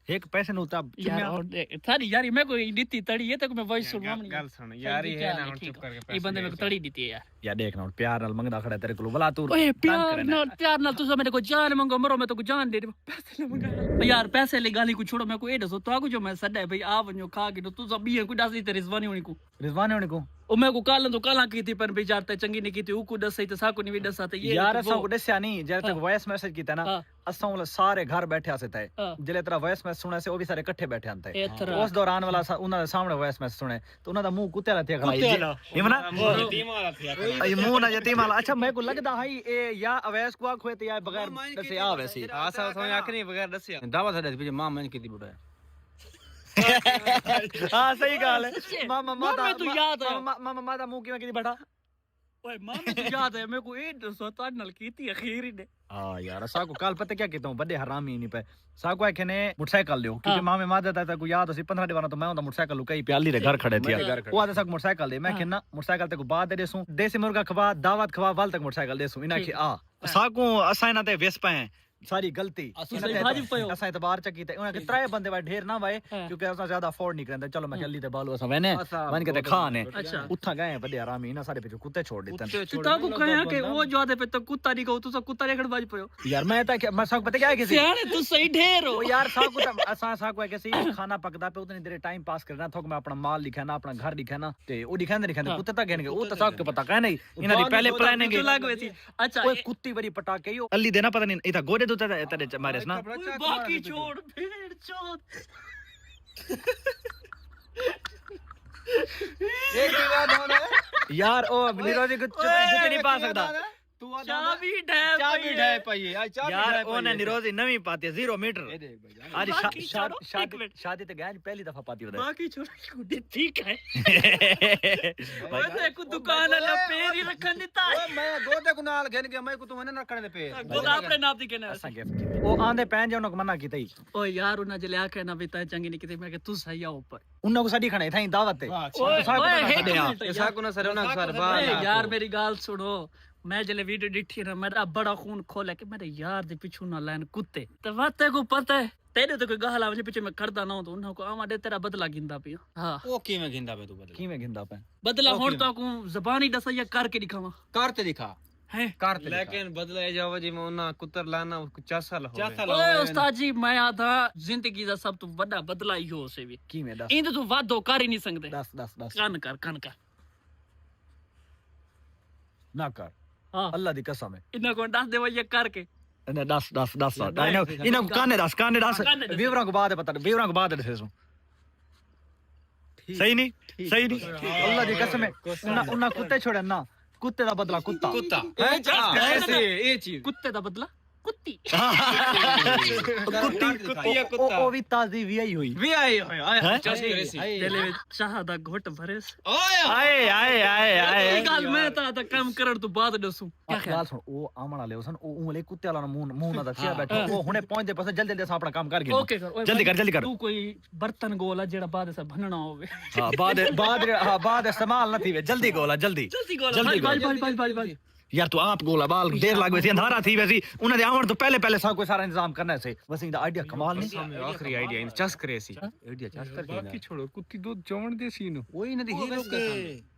[SPEAKER 3] एक पैसे नु ता
[SPEAKER 4] यार और थारी यारी मैं कोई नीति तड़ी है तक मैं वॉइस सुनवा नहीं।
[SPEAKER 1] ਗੱਲ ਸੁਣ ਯਾਰੀ ਹੈ ਨਾ ਹੁਣ ਚੁੱਪ ਕਰਕੇ
[SPEAKER 4] ये बंदे मेरे को तड़ी दी थी यार।
[SPEAKER 3] या देख ना प्यार नाल मंगदा खड़ा तेरे को भला तू
[SPEAKER 4] ओए प्यार नाल तुसा मेरे को जान मंगो मरो मैं तो को जान दे पैसे ना मंगा यार। पैसे ले गाली को छोड़ो मैं को ए दसो तो को जो मैं सदा भाई आ वणो खा के तू सब भी कोई दस ते रिजवानी होनी को
[SPEAKER 3] रिजवान होने को
[SPEAKER 4] ओ मैं को कालन तो काला की थी पर बेचार ते चंगी नहीं की थी उको दसई तो साको नहीं भी दसा ते ये
[SPEAKER 3] यार असा को दस्या नहीं जब तक वॉइस मैसेज कीता ना
[SPEAKER 4] हाँ।
[SPEAKER 3] असा वाला सारे घर बैठे आसे थे
[SPEAKER 4] हाँ।
[SPEAKER 3] जिले तेरा वॉइस मैसेज सुने से वो भी सारे इकट्ठे बैठे आते
[SPEAKER 4] ए तरह
[SPEAKER 3] उस दौरान वाला उन्होंने सामने वॉइस मैसेज सुने तो उन्होंने मुंह कुत्ते वाला थे खलाई ये मना ये मुंह ना यतीम वाला। अच्छा मैं को लगदा है ये या अवैस को आख हुए थे या बगैर दसे आ वैसी
[SPEAKER 1] ਆਸਾ ਸਮਝ ਆਖ ਨਹੀਂ ਬਗੈਰ ਦੱਸਿਆ ਦਾਵਾ ਸਾਡੇ ਪਿੱਛੇ ਮਾਂ ਮੈਂ ਕੀਤੀ ਬੁੜਾ
[SPEAKER 3] हां सही गाल है। मामा माता
[SPEAKER 4] तू याद है
[SPEAKER 3] मामा माता मुंह की मैं बैठा
[SPEAKER 4] ओए मामी तू याद है मेरे को ए दसो तार नाल की थी आखिर ही ने।
[SPEAKER 3] हाँ यार साको काल पता क्या कहता हूँ बड़े हरामी नहीं पे साको है कहने मोटरसाइकिल लियो क्योंकि मामे मादा था को याद उसी 15 दीवाना तो मैं उनका मोटरसाइकिल कई प्याली रे घर खड़े थे वो आधा साको मोटरसाइकिल दे मैं कहना मोटरसाइकिल ते को बाद दे देसू देसी मुर्गा खवा दावत खवा वाल तक मोटरसाइकिल देसू इना के आ साको असा इना ते वेस्पा है सारी गलती असा एतबार चकी ते उना के त्रै बंदे बा ढेर ना वाए क्योंकि असा ज्यादा अफोर्ड नहीं करंदे चलो मैं जल्दी ते बालू असा वेने बन के ते खाने उठा गए बड़े आरामी ना सारे पीछे कुत्ते छोड़ देते
[SPEAKER 4] ता को कहा के वो जादे पे तो कुत्ता नहीं कहू तू सब कुत्ता रेखड़ बाज पयो
[SPEAKER 3] यार मैं ता मैं साको पता क्या है किसी
[SPEAKER 4] सियाने तू सही ढेर हो
[SPEAKER 3] यार साको ता असा साको है किसी खाना पकदा पे उतनी देर टाइम पास करना थोक मैं अपना माल लिखा ना अपना घर लिखा ना ते ओ दिखांदे कुत्ते ता कहने वो तो साको पता कह नहीं इना दी पहले प्लानिंग
[SPEAKER 4] अच्छा
[SPEAKER 3] कोई कुत्ती बड़ी पटाके यो अल्ली देना पता नहीं इता गोदे दूता तेरे मारे ना
[SPEAKER 4] बाकी छोड़ भेड़ चोद
[SPEAKER 1] ਇਹ ਕੀ ਬਾਤ ਹੋਣਾ
[SPEAKER 3] यार ओ निरोजी को जुते नहीं पा सकता
[SPEAKER 1] ਤੂੰ
[SPEAKER 4] चाबी ढै
[SPEAKER 1] ਚਾਬੀ ਢੈ ਪਈ ਆ ਚਾਬੀ
[SPEAKER 3] यार ओने निरोजी नवी पाती 0 मीटर आज
[SPEAKER 4] बाकी छोड़ो, एक मिनट।
[SPEAKER 3] शादी ते गया पहली दफा पाती उधर
[SPEAKER 4] बाकी छोड़ गुड्डी ठीक है ओए को दुकान वाला पैर ही रखन दिता
[SPEAKER 1] ਓਏ ਮੈਂ ਗੋਦੇ ਕੋ ਨਾਲ ਘਿਨ ਗਿਆ ਮੈਂ ਕੋ ਤੂੰ ਨਾ ਰੱਖਣ ਦੇ ਪੇ
[SPEAKER 4] गोदा अपने नाप दी कहना
[SPEAKER 3] असा गिफ्ट ओ आंदे पैन जे उनको मना कीता ही
[SPEAKER 4] ओए यार उना जले आखे ना बेटा चंगी नहीं किते मैं के तू सही आ ऊपर
[SPEAKER 3] उन्ना को साडी खणे थाई दावत ते
[SPEAKER 1] ऐसा को ना सर ना सर
[SPEAKER 4] ओए यार मेरी गाल सुनो मैं जले वीडियो डिठी ना मेरा बड़ा खून खोले के मेरे यार दे पिछू ना लाइन कुत्ते तो बात को पता है तेरे तो कोई गाल आवे पीछे मैं खड़दा ना तो उन्हों को आवा दे तेरा बदला गिंदा पिया हां
[SPEAKER 1] ਉਹ ਕਿਵੇਂ ਗਿੰਦਾ ਪੇ ਤੂੰ ਬਦਲ
[SPEAKER 3] की में गिंदा पे
[SPEAKER 4] बदला होण तो को जुबान ही दसा या करके दिखावा
[SPEAKER 1] ਕਾਰ ਤੇ ਦਿਖਾ
[SPEAKER 4] है
[SPEAKER 1] ਕਾਰ ਤੇ ਲੇਕਿन ਬਦਲਾ ਇਹ ਜਾਵਾ ਜੀ ਮੈਂ ਉਹਨਾਂ ਕੁੱਤਰ ਲਾਣਾ ਚਾਸਾ ਲਾ
[SPEAKER 4] ओए उस्ताद जी मैं आधा जिंदगी दा सब तो बड़ा बदला ही हो से भी
[SPEAKER 3] की में दस
[SPEAKER 4] इंद तू वादो कर ही नहीं सकदे
[SPEAKER 3] 10
[SPEAKER 4] कान कर
[SPEAKER 3] ना कर
[SPEAKER 4] हां
[SPEAKER 3] अल्लाह दी कसम है
[SPEAKER 4] इना को दस दे ये करके
[SPEAKER 3] ने 10 इन्हें काने 10 व्यूवरों को बाद पता व्यूवरों को बाद दे सही नहीं अल्लाह दी कसम है उन्ना कुत्ते छोड़े ना कुत्ते दा बदला कुत्ता
[SPEAKER 1] ऐसे ये चीज
[SPEAKER 4] कुत्ते दा बदला कुत्ती
[SPEAKER 3] कुत्ती ओ भी ताजी वीआई हुई
[SPEAKER 1] ਵੀ ਆਏ ਹੋਏ ਆਏ ਚਸਕੇ ਰੇਸੀ
[SPEAKER 4] दिले में चाह दा घोट भरे
[SPEAKER 3] आए
[SPEAKER 4] गल मैं ता काम करन तो बाद दसू क्या
[SPEAKER 3] गाल सुन ओ आमण वाले सन ओ उंगले कुत्ते वाला मुंह ना दसिया बैठो ओ हुने पहुंच दे पास जल्दी से अपना काम कर गए
[SPEAKER 4] ओके कर
[SPEAKER 3] जल्दी कर
[SPEAKER 4] तू कोई बर्तन गोला जेड़ा बाद से भनना होवे
[SPEAKER 3] हां बाद इस्तेमाल न थी वे जल्दी गोला जल्दी
[SPEAKER 4] बाल
[SPEAKER 3] यार तू आप गोला बाल देर लाग वैसी अंधारा थी वैसी उन्हें आवन तो पहले सब कोई सारा इंतजाम करना है वैसे दा आईडिया कमाल नहीं
[SPEAKER 1] आखरी आईडिया चस्क रेसी आईडिया चस्क कर
[SPEAKER 6] बाकी छोड़ो कुत्ती दूध चौण दे सीन
[SPEAKER 1] वही नदी हीरो के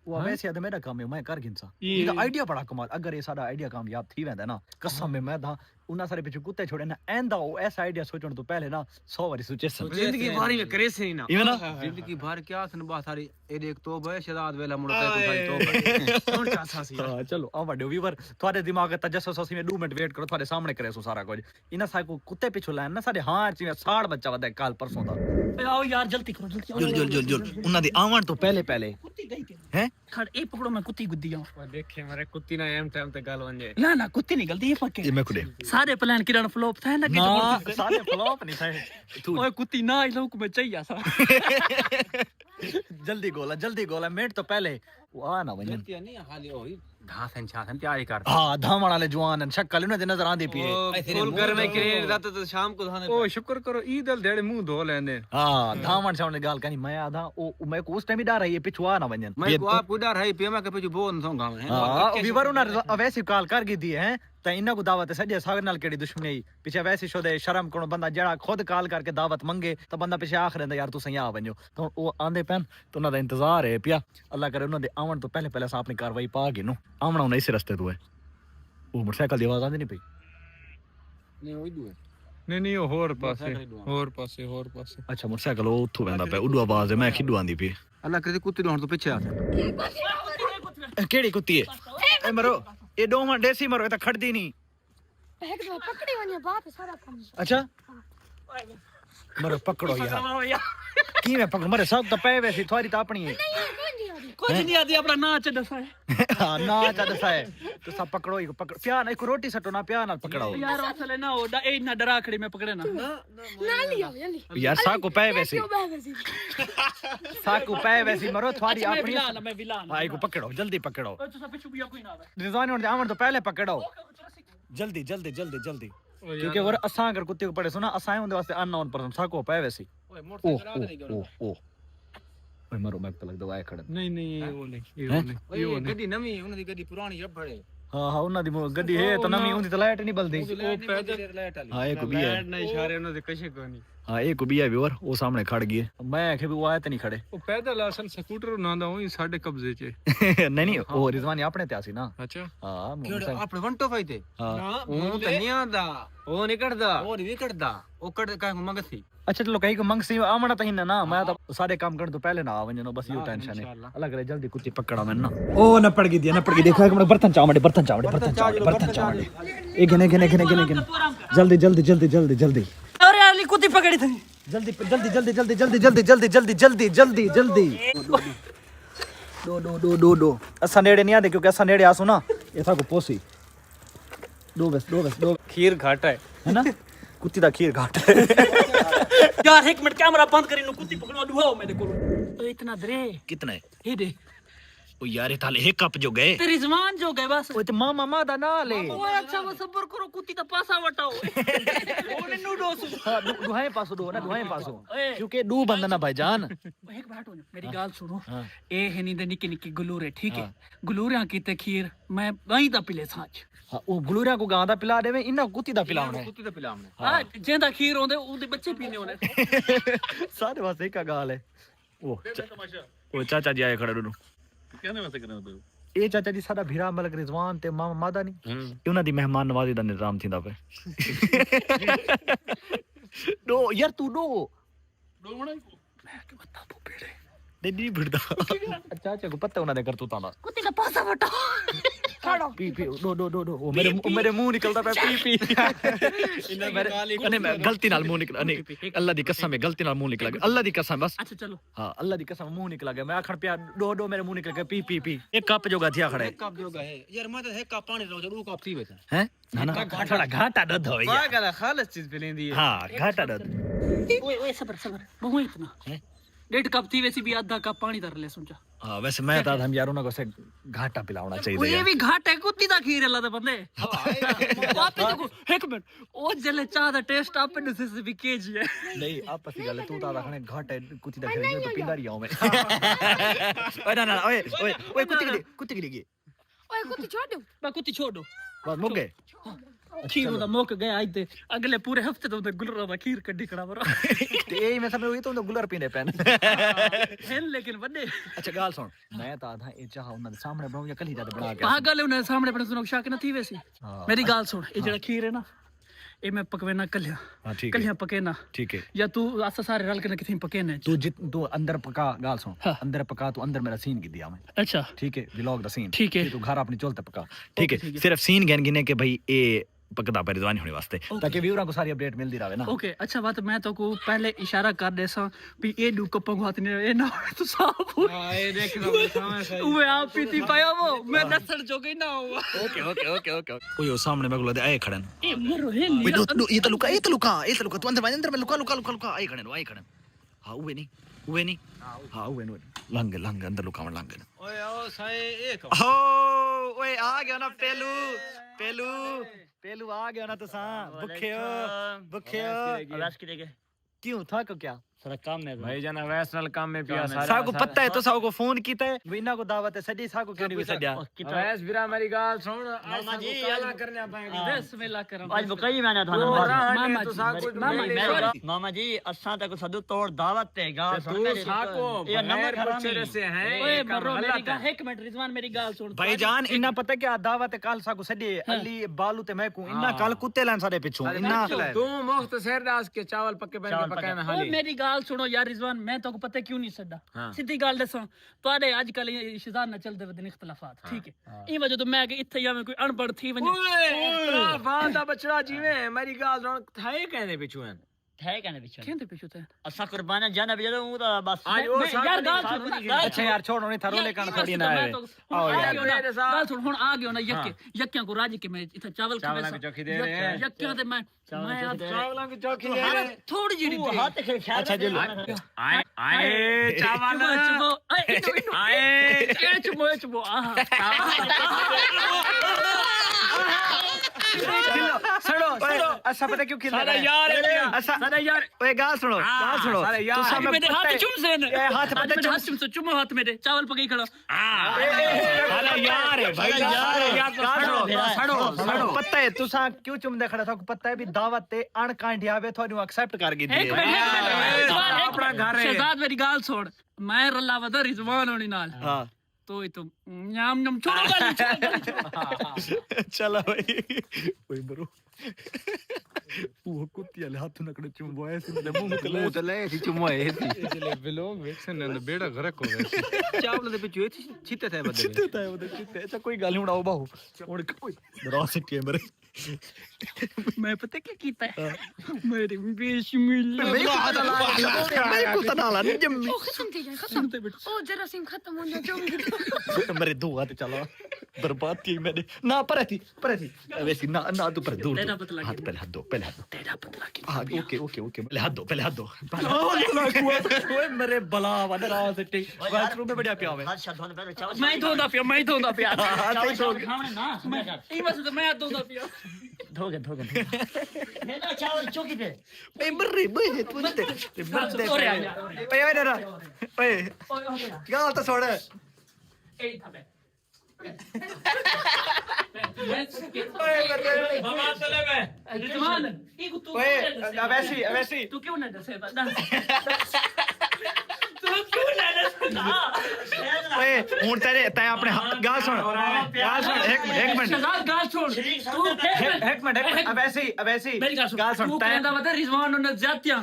[SPEAKER 6] वो वैसे है मेरा काम है मैं कर गिनसा इनका आइडिया बड़ा कमाल अगर ये सारा आइडिया कामयाब थी वेंदा ना कसम में मैं दा उन्ना सारे पीछे कुत्ते छोड़े ना एंदा वो ऐसा आइडिया सोचण तो पहले ना 100 बारी सोचे
[SPEAKER 1] जिंदगी भर में करे से ना
[SPEAKER 6] इवन ना
[SPEAKER 1] जिंदगी भर क्या सन बात सारी ए देख तो बे शराद वेला मुड़ता है तो सारी तो कौन चाहता सी
[SPEAKER 6] हां चलो आ वड्डे व्यूवर थारे दिमाग ता जसो सोसी में 2 मिनट वेट करो थारे सामने करे सो सारा कुछ इना सा को कुत्ते पीछे लाइन ना सारे हां च 60 बच्चा वदा काल परसों दा
[SPEAKER 4] आओ यार जल्दी करो
[SPEAKER 6] जुल उन्ना दी आवन तो पहले
[SPEAKER 4] कुत्ती गई के
[SPEAKER 6] हैं
[SPEAKER 4] खड़ ए पकड़ो मैं कुत्ती गुद्दी आऊं
[SPEAKER 1] देखे मारे कुत्ती ना एम टाइम ते गल वंजे
[SPEAKER 4] ना ना कुत्ती नहीं गलती ये पक्के
[SPEAKER 6] ये मैं खुदे
[SPEAKER 4] सारे प्लान किरण फ्लॉप था ना
[SPEAKER 6] ना सारे फ्लॉप नहीं थे तू
[SPEAKER 4] ओए कुत्ती ना आई लोग में चाहिए सा
[SPEAKER 6] जल्दी गोला मिनट तो पहले वो आ ना वजन
[SPEAKER 1] नहीं हाली होई घासन छासन तैयारी कर
[SPEAKER 6] हां धाम वाले जवान शक्ल इन्हें नजर आंदी पी
[SPEAKER 1] फुल घर में करे रात तो शाम को धाने ओ शुक्र करो ईद अल देड़े मुंह धो लेने
[SPEAKER 6] हां धामन सामने गाल कनी मैं आधा ओ मैं को उस टाइम ही डर रही है पिछुआ ना वजन
[SPEAKER 1] मैं को आप डर है पेमा के पिछु बोन सो गांव है
[SPEAKER 6] हां विवर उना वैसे काल कर गी दी है त इना को दावत सजे सागर नाल केड़ी दुश्मनी आई पीछे वैसे शोदे शर्म कोनो बंदा जेड़ा खुद काल करके दावत मंगे तो बंदा पीछे आख रंदा यार तू सही आ वणो तो ओ आंदे पैन तो उना दा इंतजार है पिया अल्लाह करे उना दे आवन तो पहले सा अपनी कार्रवाई पा गे नु आमना उन इस रस्ते तो है ओ मोटरसाइकिल दी आवाज आंदी नहीं पई
[SPEAKER 1] नहीं ओई दुए
[SPEAKER 7] नहीं होर पासे
[SPEAKER 6] अच्छा मोटरसाइकिल ओ उठो वेंदा पे उडू आवाज है मैं खिडू आंदी पई
[SPEAKER 1] अल्लाह करे कुत्ती होण तो पीछे आ
[SPEAKER 6] केड़ी कुत्ती है ए मरो ये डोमा देसी मरो ये तो खड़दी नहीं
[SPEAKER 5] एक दो पकड़ी वने बाप सारा काम
[SPEAKER 6] अच्छा मरो पकड़ो यार की मैं पकड़ मरे सब तो पे वैसी थोड़ी तो अपनी है
[SPEAKER 4] कुछ नहीं आती अपना नाच दसा है
[SPEAKER 6] हां ना दसा है तो सब पकड़ो ही पकड़ प्यार ना एक रोटी सटो ना प्यार ना पकड़ाओ
[SPEAKER 4] यार असले ना ओ ए ना डराखड़ी में पकड़े ना
[SPEAKER 5] ना लियो जल्दी
[SPEAKER 6] यार सा को पे वैसी सा को पे वैसी मरो थोड़ी अपनी
[SPEAKER 4] मैं विलान
[SPEAKER 6] भाई को पकड़ो जल्दी पकड़ो
[SPEAKER 4] ओ तो सब पिछु भी कोई ना आवे
[SPEAKER 6] रिजवान और आमन तो पहले पकड़ो जल्दी क्योंकि वो असा अगर कुत्ते को पड़े सुना असा उनके वास्ते अननोन पर्सन सा को पे वैसी
[SPEAKER 1] ओए मोटरसाइकिल
[SPEAKER 6] ओ ओए मरो मैं तो लग दवाए खड़
[SPEAKER 7] नहीं वो नहीं
[SPEAKER 1] ओए गड्डी नवी उन दी गड्डी पुरानी रबड़े
[SPEAKER 6] हां उन्ना दी गड्डी है तो नवी उंदी तो लाइट नहीं बलदी
[SPEAKER 1] ओ पैदल लाइट वाली
[SPEAKER 6] हां एक भी है
[SPEAKER 7] ना इशारे उन्होंने दे कशे कोनी
[SPEAKER 6] हां एक भी है व्यूअर वो सामने खड़ गई है मैं आखे भी वो आए तो नहीं खड़े
[SPEAKER 7] वो पैदल असल स्कूटर ना दा वही साडे कब्जे च
[SPEAKER 6] नहीं वो रिजवानी अपने ते आसी ना
[SPEAKER 7] अच्छा
[SPEAKER 6] हां
[SPEAKER 1] केड़ा अपने वंटो फाई ते
[SPEAKER 6] हां
[SPEAKER 1] ओ तो नहीं आंदा ओ निकड़दा ओ नहीं निकड़दा ओ कड़ का मंगसी
[SPEAKER 6] अच्छा चलो कहीं को मंगसी आमना तो ही ना ना मैं तो सारे काम करने तो पहले ना आवनो बस यो टेंशन है अलग रे जल्दी कुत्ती पकड़ा मैं ना ओ न पड़ गई देखो एक मिनट बर्तन चावड़े ए गने जल्दी
[SPEAKER 4] अरे अली कुत्ती पकड़ी थी
[SPEAKER 6] जल्दी दो असा नेड़े नहीं आते क्योंकि असा नेड़े आसो ना ये था को पोसी दो
[SPEAKER 7] खीर घाटा
[SPEAKER 6] है ना कुत्ती दा खीर घाट है
[SPEAKER 4] यार एक मिनट कैमरा बंद करी नु कुत्ती पकड़वा दुआओ मेरे को तो इतना दरे
[SPEAKER 6] कितना है
[SPEAKER 4] हे दे
[SPEAKER 6] ओ यार थाले एक कप जो गए
[SPEAKER 4] तेरी जवान जो गए बस
[SPEAKER 6] ओ ते मामा मादा ना ले
[SPEAKER 4] ओए अच्छा वो सबर करो कुत्ती दा पासा वटाओ ओने नु दोसु
[SPEAKER 6] दुहाए पासो क्योंकि दो बंदा ना भाईजान
[SPEAKER 4] एक बात हो मेरी गाल सुनो ए है नी दे निकी गुलूरे ठीक है गुलूरियां कीते खीर मैं वहीं दा पिले साच
[SPEAKER 6] हां ओ गुलूरिया को गां दा पिला देवे इना कुत्ती दा पिलावना है
[SPEAKER 1] कुत्ती दा पिलावना
[SPEAKER 4] हां जेंदा खीर होंदे उदे बच्चे पीने होने
[SPEAKER 6] सारे वास्ते एक गाल है ओ चाचा जी आए खड़े डू
[SPEAKER 7] कहने वास्ते करना तो
[SPEAKER 6] ए चाचा जी साडा भीरा मलक रिजवान ते मामा मादा नहीं उन्हां दी मेहमान नवाजी दा निजाम थींदा पे दो यार तू दो
[SPEAKER 7] बना
[SPEAKER 4] मैं के बता तू पेड़े
[SPEAKER 6] नहीं भिड़दा चाचा को पता उन्हां दे करतूतां दा
[SPEAKER 5] कुत्ते का पासा वटाओ खड़ो
[SPEAKER 6] पी दो ओ मेरे मुंह निकलदा पे पी मैं गलती नाल मुंह निकला नहीं अल्लाह दी कसम है गलती नाल मुंह निकला अल्लाह दी कसम बस
[SPEAKER 4] अच्छा चलो
[SPEAKER 6] हां अल्लाह दी कसम मुंह निकला गया मैं आखण पिया दो मेरे मुंह निकल गया पी एक कप जोगा थिया खड़े
[SPEAKER 1] एक कप जोगा है यार मैं तो एक कप पानी रो जरूर कप थी बैठा
[SPEAKER 6] हैं ना घाटा दद हो यार
[SPEAKER 1] पागल खालस चीज पे लेंदी है
[SPEAKER 6] हां घाटा दद
[SPEAKER 4] ओए सबर बहु इतना
[SPEAKER 6] हैं
[SPEAKER 4] 1.5 कप थी वैसे भी आधा कप पानी धर ले समझा
[SPEAKER 6] हां वैसे मैं था हम यार उन्हें को से घाटा पिलाना चाहिए
[SPEAKER 4] ये भी घाट है कुत्ती दा खीर अल्लाह दे बंदे वापस देखो एक मिनट ओ जले चाह दा टेस्ट आप ने से भी केजी है
[SPEAKER 6] नहीं आपस की गल तू ता रखने घाटा कुत्ती दा खीर तो पिंदा रही हूं मैं ओए ना ओए कुत्ती की लगी
[SPEAKER 5] ओए कुत्ते छोड़ दो
[SPEAKER 4] मैं कुत्ती छोड़ दो
[SPEAKER 6] बस मुक गए
[SPEAKER 4] खीर दा मुक गया आज ते अगले पूरे हफ्ते तो उधर गुलरा दा खीर कड्डी खड़ा बरा
[SPEAKER 6] ਤੇ ਇਹ ਮੈਂ ਸਮਝ ਉਹ ਤਾਂ ਗੁਲਰ ਪੀਂਦੇ ਪੈਣ
[SPEAKER 4] हैं लेकिन बड़े
[SPEAKER 6] ਅੱਛਾ ਗੱਲ ਸੁਣ ਮੈਂ ਤਾਂ ਆਧਾ ਇਹ ਚਾਹ ਉਹਨਾਂ ਦੇ ਸਾਹਮਣੇ ਬਣਾਉਂ ਜਾਂ ਕੱਲੀ ਜਦ ਬਣਾ ਕੇ
[SPEAKER 4] पागल उन्हें सामने बड़े सुनो शक न थी वैसी
[SPEAKER 6] हाँ।
[SPEAKER 4] मेरी गाल सुन ये जड़ा खीर है ना ये मैं पकवेना कलिया
[SPEAKER 6] हाँ ठीक है
[SPEAKER 4] कलिया पकेना
[SPEAKER 6] ठीक है
[SPEAKER 4] या तू आसा सारे रल के किथे पकेने
[SPEAKER 6] तू अंदर पका गाल सुन
[SPEAKER 4] हाँ।
[SPEAKER 6] अंदर पका तू अंदर मेरा सीन की दिया मैं
[SPEAKER 4] अच्छा
[SPEAKER 6] ठीक है व्लॉग दा सीन
[SPEAKER 4] ठीक है।
[SPEAKER 6] तू घर अपनी चोलते पका ठीक है सिर्फ सीन गन गिने के भाई ए पकदा पे रिजवानी होने वास्ते ताकि व्यूअर को सारी अपडेट मिलती रहे ना
[SPEAKER 4] ओके अच्छा बात मैं तो को पहले इशारा कर दे सा भी ए डू कप हाथ ने ए ना तो साफ
[SPEAKER 7] हां ये देख लो सामने सही
[SPEAKER 4] ओए आप पीती पाया वो मैं नसड़ जो गई ना हुआ
[SPEAKER 6] ओके ओके ओके ओके ओए सामने मैं बोला आए खड़न
[SPEAKER 4] ए मरो है
[SPEAKER 6] ओए दो ये तो लुका तू अंदर में लुका आए खड़न हां उवे नहीं हां उवे लंग अंदर लुका लंग
[SPEAKER 7] ओए ओ साए एक
[SPEAKER 6] हो ओए आ गया ना पेलू आ गया ना तुसा भुखे हो
[SPEAKER 4] बस की देखे
[SPEAKER 6] क्यों था को क्या
[SPEAKER 4] सारा काम है
[SPEAKER 1] भाई जाना वैसनल काम में पिया सारा
[SPEAKER 6] साको पता है तो साको फोन कीता है बिना को दावत है सदी साको क्यों नहीं सद्या
[SPEAKER 1] वैस बिरा मेरी गाल सुन
[SPEAKER 4] मामा जी
[SPEAKER 1] काला करने पाएंगे
[SPEAKER 4] बिस्मिल्लाह करम
[SPEAKER 8] आज बुकई मैंने थाना
[SPEAKER 4] मामा
[SPEAKER 1] तू
[SPEAKER 4] जी
[SPEAKER 1] साको
[SPEAKER 4] मामा
[SPEAKER 8] मामा जी असा तक सदु तोड़ दावत ते गा
[SPEAKER 1] तू साको
[SPEAKER 8] ये नमक
[SPEAKER 1] बगैर
[SPEAKER 8] हरामी।
[SPEAKER 1] बच्चे से हैं
[SPEAKER 4] ओए
[SPEAKER 1] ये काम
[SPEAKER 4] मरो मेरी
[SPEAKER 1] गलत
[SPEAKER 4] गाल
[SPEAKER 1] है
[SPEAKER 4] एक मिनट रिजवान मेरी गाल सुन
[SPEAKER 6] भाईजान इन्ना पता क्या दावत है कल साको सदी अली बालू ते मैं को इन्ना कल कुत्ते लान सारे पिछू इन्ना
[SPEAKER 1] तू मुफ्त शेर डास के चावल पक्के बन के पकाए ना
[SPEAKER 4] ओ
[SPEAKER 1] हाली
[SPEAKER 4] मेरी गाल सुनो यार रिजवान मैं तो को पता क्यों नहीं सदा
[SPEAKER 1] हाँ।
[SPEAKER 4] सीधी गाल दसा तोड़े आजकल शिजार न चलदे वदन इख्तिलाफात ठीक है ई वजह तो मैं कि इथे या मैं कोई अनपढ़ थी वने
[SPEAKER 1] ओए बांदा बचड़ा जीवे मेरी गाल सुन थाए कहने पिछू हैं
[SPEAKER 8] है कहने पीछे
[SPEAKER 4] कहते पे छुते
[SPEAKER 8] असा कुर्बाना जाना भी जदों दा बस
[SPEAKER 1] आज वो
[SPEAKER 4] यार गाल सुन
[SPEAKER 6] अच्छा यार छोड़ो नहीं थारो लेकर थोड़ी ना है आओ यार
[SPEAKER 4] गाल सुन हुन आ गयो ना यक्के को राज के मैं इथे चावल
[SPEAKER 1] चावल की चौकी दे रहे हैं
[SPEAKER 4] यक्के ते मैं
[SPEAKER 1] चावलों की चौकी दे रहे हैं
[SPEAKER 4] थोड़ी जी
[SPEAKER 8] तू हाथ के ख्याल
[SPEAKER 6] अच्छा जी
[SPEAKER 1] आए आए चावल
[SPEAKER 4] चुबो
[SPEAKER 1] आए
[SPEAKER 4] चुबो चुबो
[SPEAKER 6] सड़ो अच्छा पता क्यों खिल
[SPEAKER 1] सारा यार
[SPEAKER 6] अच्छा
[SPEAKER 1] सारा यार
[SPEAKER 6] ओए गाल सुनो
[SPEAKER 1] सारे यार।
[SPEAKER 6] तू सब
[SPEAKER 4] मेरे हाथ चुम से
[SPEAKER 6] ए हाथ पता
[SPEAKER 4] मेरे हाथ चुम से चुमो हाथ मेरे चावल पकई खड़ा
[SPEAKER 1] सारा यार है भाई यार
[SPEAKER 6] सड़ो पता है तू सा क्यों चुमदे खड़ा था पता है भी दावत ते अण कांडिया वे थानू एक्सेप्ट कर गी दी
[SPEAKER 1] अपना घर है
[SPEAKER 4] शहजाद मेरी गाल छोड़ मैं रल्ला वदा रिजवान होनी नाल
[SPEAKER 6] हां
[SPEAKER 4] तो ये तो न्याम छोड़ो
[SPEAKER 6] चलो भाई ओए ब्रो वो कुत्ती वाले हाथ नकड़े चुमबो ऐसे मुंह तो ले सी चुमो ऐसे
[SPEAKER 7] इसलिए व्लॉग वेक्सन ने बेड़ा गरक हो गया
[SPEAKER 6] चावल दे पिछू छिते थे बदले अच्छा कोई गाल उड़ाओ बाहू उड़ कोई डरा सिटी मेरे
[SPEAKER 4] मैं पता क्या कीता है मेरी बेशमिल
[SPEAKER 6] मेरे को तनाला नहीं जम्मी
[SPEAKER 5] खत्म ओ जरासीम खत्म हो जाए
[SPEAKER 6] मेरे दो हाथ चला बर्बाद की मैंने ना पर थी वैसे ना तू पर दूर
[SPEAKER 4] तेरा पतला
[SPEAKER 6] हाथ पहले हाथ दो
[SPEAKER 4] तेरा पतला की
[SPEAKER 6] हाँ ओके पहले हाथ दो ओए मेरे बला वदरा सिटी बाथरूम में बढ़िया पिया
[SPEAKER 8] हाथ शब्द होने पहले चावल
[SPEAKER 4] मैं धोदा पिया
[SPEAKER 8] चावल खाने ना
[SPEAKER 4] ई बस तो मैं धोदा पिया
[SPEAKER 8] धोगे मेरा चावल चौकी पे
[SPEAKER 6] ए बर्रे बे तू ते बर्दे ओए ओए डरा ओए गाल तो छोड़
[SPEAKER 4] ए थाबे
[SPEAKER 1] बाबा चले बे
[SPEAKER 4] रिजवान ई को तू
[SPEAKER 6] ओए वैसी
[SPEAKER 4] तू क्यों ना दसे बता तू क्यों ना दसे
[SPEAKER 6] ओए हुन तेरे तय अपने गाल सुन एक मिनट
[SPEAKER 4] शहजाद गाल छोड़ तू
[SPEAKER 6] एक मिनट वैसी
[SPEAKER 4] मेरी गाल सुन तू कहंदा वदा रिजवान ने ज्यादतियां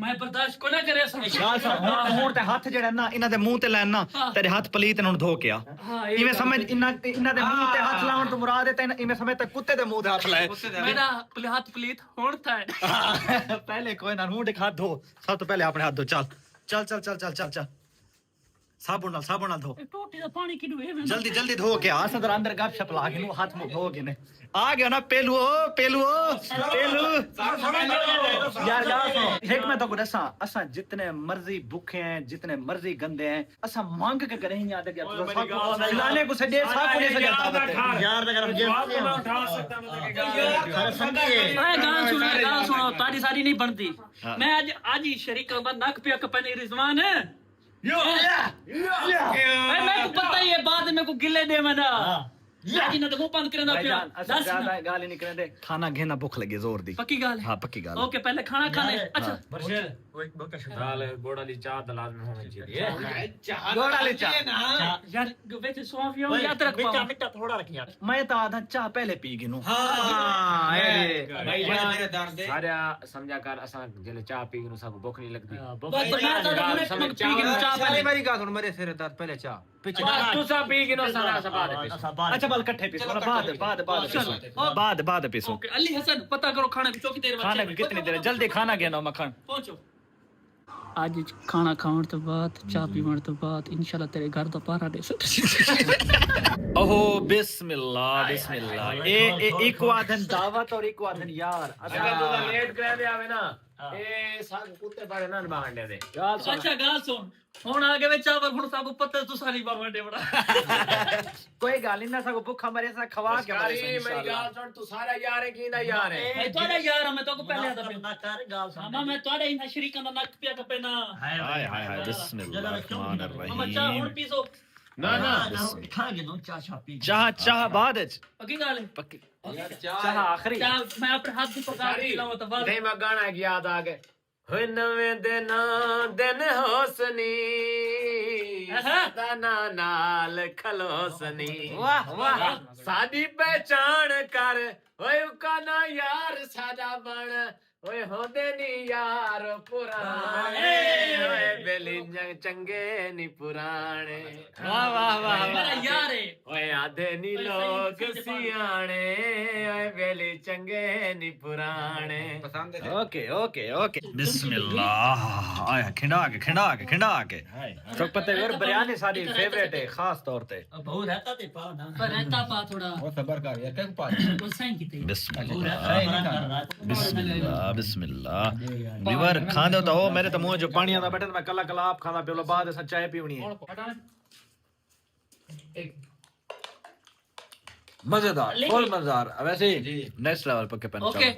[SPEAKER 4] मैं बर्दाश्त को ना करे
[SPEAKER 6] गाल सुन हुन ते हाथ जेड़ा ना इना दे मुंह ते लैन ना तेरे हाथ पलीत ने धो के आ इवें समझ इना दे मुंह ते हाथ लावन तो मुराद है ते इवें समझ ते कुत्ते दे मुंह ते हाथ लाए
[SPEAKER 4] मेरा हाथ पलीत होण था
[SPEAKER 6] पहले कोई ना मुंह दे हाथ धो सब तो पहले अपने हाथ धो चल साबुन नाल धो
[SPEAKER 4] टोटी दा पानी किनु है
[SPEAKER 6] जल्दी धो के आ सदर अंदर गप शप ला के नु हाथ मुंह धो के ने आ गया ना पेलू यार एक मैं तो दसा असा जितने मर्जी भूखे हैं जितने मर्जी गंदे हैं असा मांग के करे ही याद गया लाने को सदे साको ने सजा
[SPEAKER 8] यार अगर हम
[SPEAKER 1] उठा सकता
[SPEAKER 4] गाल सुनो तारी सारी नहीं बनती मैं आज ही शरीका बंद नक पे कपनी रिजवान है मैं को पता ही है बाद में को गिले दे मना लाजी ना तो मुंह बंद करना पियो
[SPEAKER 6] भाईजान असा
[SPEAKER 4] दस
[SPEAKER 6] ज्यादा
[SPEAKER 4] ना
[SPEAKER 6] गाल ही नहीं करने दे खाना घेना भूख लगी जोर दी
[SPEAKER 4] पक्की गाल है
[SPEAKER 6] हाँ पक्की गाल
[SPEAKER 4] ओके पहले खाना खाने अच्छा
[SPEAKER 1] दाल गोड़ा ली चाह तो लाजमी होनी चाहिए
[SPEAKER 6] गोड़ा ले चा
[SPEAKER 4] यार वेच स्वाफियो या तरक
[SPEAKER 8] मिठा
[SPEAKER 4] पाओ
[SPEAKER 8] मिठा थोड़ा रख यार
[SPEAKER 6] मैं तो आधा चाह पहले पी गिनू
[SPEAKER 1] सारा समझा कर असा जले चाह पी के सब भूख नहीं लगती
[SPEAKER 4] बस मैं तो पी के चाह पहले
[SPEAKER 7] मेरी का सुन मेरे सिर दर्द पहले चाह
[SPEAKER 1] बस तू सब पी के सारा सब
[SPEAKER 6] अच्छा बल इकट्ठे पीसो बाद पीसो
[SPEAKER 4] ओके अली हसन पता करो खाने की कितनी देर
[SPEAKER 6] खाने की कितनी देर जल्दी खाना घेना मखन
[SPEAKER 4] पहुंचो आज खाना खाने तो बाद चाह पीने तो बाद इंशाल्लाह तेरे घर तो पारा दे
[SPEAKER 6] ओहो बिस्मिल्लाह एक वादन दावत और एक वादन यार
[SPEAKER 1] अगर तू लेट कर दे आवे ना ए सब कुत्ते बारे ना बांधने दे
[SPEAKER 4] अच्छा गाल सुन हुन आगे में चावल हुन सब पत्ते तू सारी बांधे बड़ा
[SPEAKER 6] कोई गाल नहीं ना सको भूखा मरे सा खवा के मरे सा
[SPEAKER 1] मेरी
[SPEAKER 6] इंशाल्लाह
[SPEAKER 1] गाल सुन तू सारा यार है की ना यार है
[SPEAKER 4] मैं तोड़ा यार मैं तो को पहले आता
[SPEAKER 8] ना कर गाल सुन
[SPEAKER 4] मामा मैं तोड़ा इन शरीका ना नक पिया कपे ना
[SPEAKER 6] हाय हाय बिस्मिल्लाह रहमान
[SPEAKER 4] मामा चाह हुन
[SPEAKER 6] रहीम
[SPEAKER 4] पीसो
[SPEAKER 1] ना ना
[SPEAKER 8] खा के नो चाचा पी
[SPEAKER 6] चाह बाद
[SPEAKER 4] पक्की गाल है
[SPEAKER 6] पक्की चाह आखिरी
[SPEAKER 4] चाह मैं अपने हाथ से पका के खिलाऊं तो बाद
[SPEAKER 1] नहीं मैं गाना की याद आ गए होए नवे दिन होसनी दाना नाल खलोसनी
[SPEAKER 6] वाह वाह
[SPEAKER 1] साडी पहचान कर ओए उका ना यार सादा बन ओए होंदे नी यार पुराने ओए बेली चंगे नी पुराने
[SPEAKER 6] वाह वाह वाह
[SPEAKER 4] मेरा यार है
[SPEAKER 1] ओए आधे नी लोग सियाने ओए बेली चंगे नी पुराने
[SPEAKER 6] ओके ओके ओके बिस्मिल्लाह आया खिंडा के तो पता है बिरयानी सारी फेवरेट है खास तौर पे
[SPEAKER 8] बहुत रहता ते पाओ ना
[SPEAKER 4] पर रहता पा थोड़ा
[SPEAKER 7] वो सबर कर यार क्या पा
[SPEAKER 4] वो सही की
[SPEAKER 6] बिस्मिल्लाह बिवर खांदो तो ओ मेरे तो मुंह जो पानी आंदा बैठे मैं कला आप खाना पियो बाद असा चाय पीवनी है मजेदार फुल मजेदार वैसे नेक्स्ट लेवल पक्के पेन
[SPEAKER 4] ओके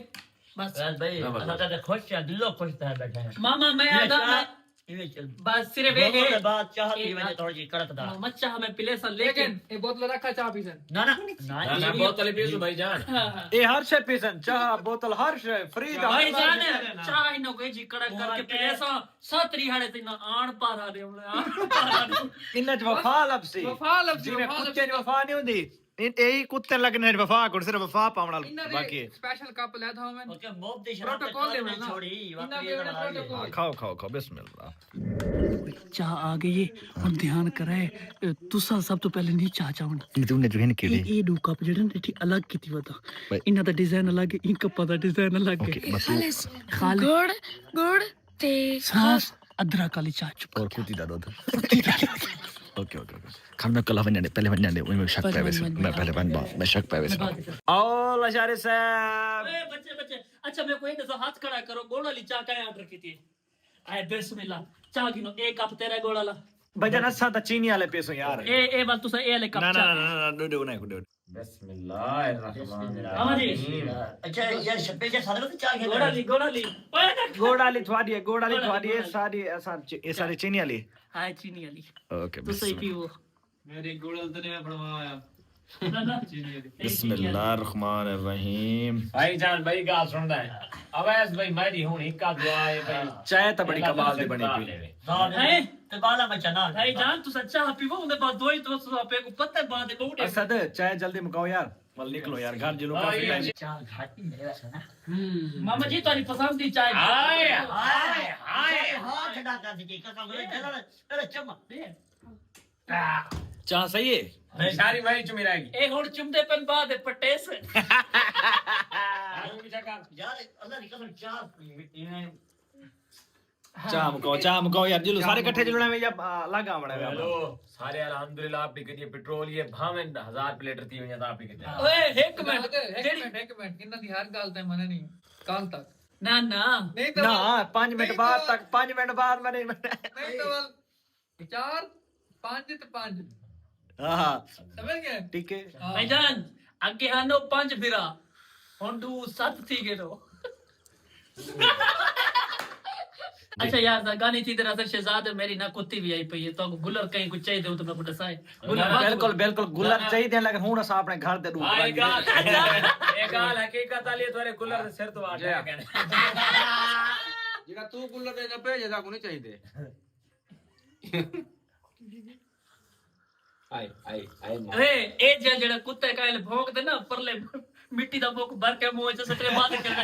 [SPEAKER 4] बस
[SPEAKER 8] भाई अल्लाह का खुश है दिलो खुश था बैठा है
[SPEAKER 4] मामा मैं आदा
[SPEAKER 8] इवे चल
[SPEAKER 4] बस सिर्फ एक
[SPEAKER 8] के बाद चाह पीवे थोड़ी जी करत दा
[SPEAKER 4] मामा चाह मैं पिले सा लेकिन
[SPEAKER 7] ये बोतल रखा चाह पी सन
[SPEAKER 8] ना
[SPEAKER 1] ना बोतल पी भाई जान
[SPEAKER 6] ए हर शे पीसन चाह बोतल हर शे फ्री दा
[SPEAKER 4] भाई जान चाह इनो कोई जी कड़क करके पिले सा सतरी हाड़े तिना आण पारा दे
[SPEAKER 6] इन्ना च वफा लबसी जिवें कुत्ते च वफा नहीं हुंदी यही कुत्ते लगने वफा को सिर्फ वफा पावना बाकी
[SPEAKER 7] स्पेशल कप ले था मैं
[SPEAKER 8] ओके मोब दे
[SPEAKER 7] प्रोटोकॉल दे ना
[SPEAKER 8] छोड़ी
[SPEAKER 7] इन्ना फेवरेट प्रोटोकॉल
[SPEAKER 6] खाओ बिस्मिल्लाह
[SPEAKER 4] चाह आ गई हम ध्यान करे तुसा सब तो पहले नहीं चाह चावनी
[SPEAKER 6] तूने जो है के लिए
[SPEAKER 4] ये दो कप जेडे ने ठीक अलग कीती वता इना दा डिजाइन अलग है इन कप दा डिजाइन अलग है खाली गुड़ ते सास अदरक वाली चाह चुप
[SPEAKER 6] और कुत्ती दा दूध ओके खान में कला बनने पहले बनने दे मैं शक पे वैसे मैं पहले बन मैं शक पे वैसे ओ लशारे साहब
[SPEAKER 4] ए बच्चे अच्छा मेरे को एक दो हाथ खड़ा करो गोड़ वाली चाह का ऑर्डर की थी आए बिस्मिल्लाह चाह गिनो एक कप तेरा गोड़ वाला
[SPEAKER 6] भजन अच्छा था चीनी वाले पेसो यार
[SPEAKER 4] ए बात तुसा ए वाले कप
[SPEAKER 6] ना
[SPEAKER 4] चाह
[SPEAKER 6] दो नहीं
[SPEAKER 4] मामा जी
[SPEAKER 8] अच्छा यार शब्बे जे सारे तो चाह के
[SPEAKER 4] गोड़ वाली
[SPEAKER 6] गोड़ाली थवाडी ये सारी चीनी वाली
[SPEAKER 4] हाय चीनी वाली
[SPEAKER 6] ओके
[SPEAKER 4] तुसा ही पीओ
[SPEAKER 7] मेरी गुड़ल तो नहीं मैं बनवाया
[SPEAKER 6] बिस्मिल्लाहिर्रहमानिर्रहीम
[SPEAKER 1] भाई जान भाई गाल सुनदा है अवैस भाई मेरी हुन इक्का दुआ है भाई
[SPEAKER 6] चाय तो बड़ी कमाल दी बनी पी
[SPEAKER 4] है
[SPEAKER 8] ते बाला मचना
[SPEAKER 4] भाई जान तुसा चाह पीवो उनके बाद दो ही तो पे को पत्ते बाद को उठे
[SPEAKER 6] असद चाय जल्दी मुकाओ यार मल निकलो यार घर जिलो काफी टाइम
[SPEAKER 8] चाह घाटी मेरा सना
[SPEAKER 4] मामा जी तुम्हारी पसंद की चाय
[SPEAKER 1] हाय
[SPEAKER 8] हाय हाथ डाका दी कसम अरे चमक
[SPEAKER 6] चाह सही है
[SPEAKER 1] भाई सारी भाई चुमिराएगी
[SPEAKER 4] ए हुन चुमदे पन बाद पटेस
[SPEAKER 8] यार अल्लाह की कसम चाह
[SPEAKER 6] चाह मुकाओ यार जिलो सारे इकट्ठे जुलने में या लगा बड़ा
[SPEAKER 1] हेलो सारे अल्हम्दुलिल्लाह आप भी करिए पेट्रोल ये भावें 1000 प्लेट थी हुई आप भी करिए
[SPEAKER 4] ओए एक मिनट
[SPEAKER 7] एक मिनट इन्ना दी हर गल ते मने नहीं काल तक
[SPEAKER 4] ना ना
[SPEAKER 7] नहीं तो
[SPEAKER 6] ना 5 मिनट बाद तक 5 मिनट बाद मैंने
[SPEAKER 7] नहीं तो 4 5 ते 5
[SPEAKER 6] हां
[SPEAKER 7] समझ गए
[SPEAKER 6] ठीक है
[SPEAKER 4] भाईजान आगे आनो 5 फिरा हुन 2 7 थी गेलो अच्छा यार गानी थी तेरा शहजाद मेरी ना कुत्ती भी आई पई है तो गुलर कहीं कुछ चाहिए तो मैं को दसाए
[SPEAKER 6] बिल्कुल बिल्कुल गुलर चाहिए लेकिन हुन अस अपने घर दे दूर
[SPEAKER 1] ਇਹ ਗੱਲ ਹਕੀਕਤ ਵਾਲੀ ਹੈ, ਤੁਹਾਡੇ ਕੁੱਲਰ ਦੇ ਸਿਰ ਤੋਂ ਆ ਗਿਆ ਕਹਿੰਦੇ
[SPEAKER 7] ਜਿਹੜਾ ਤੂੰ ਗੁੱਲਰ ਦੇ ਨਾ ਭੇਜੇ ਤਾਂ ਕੋ ਨਹੀਂ ਚਾਹੀਦੇ
[SPEAKER 4] अरे ए जेड़ा कुत्ते कायल भौंकदे ना परले मिट्टी दा भौंक भर के मुंह च सटरे बात करना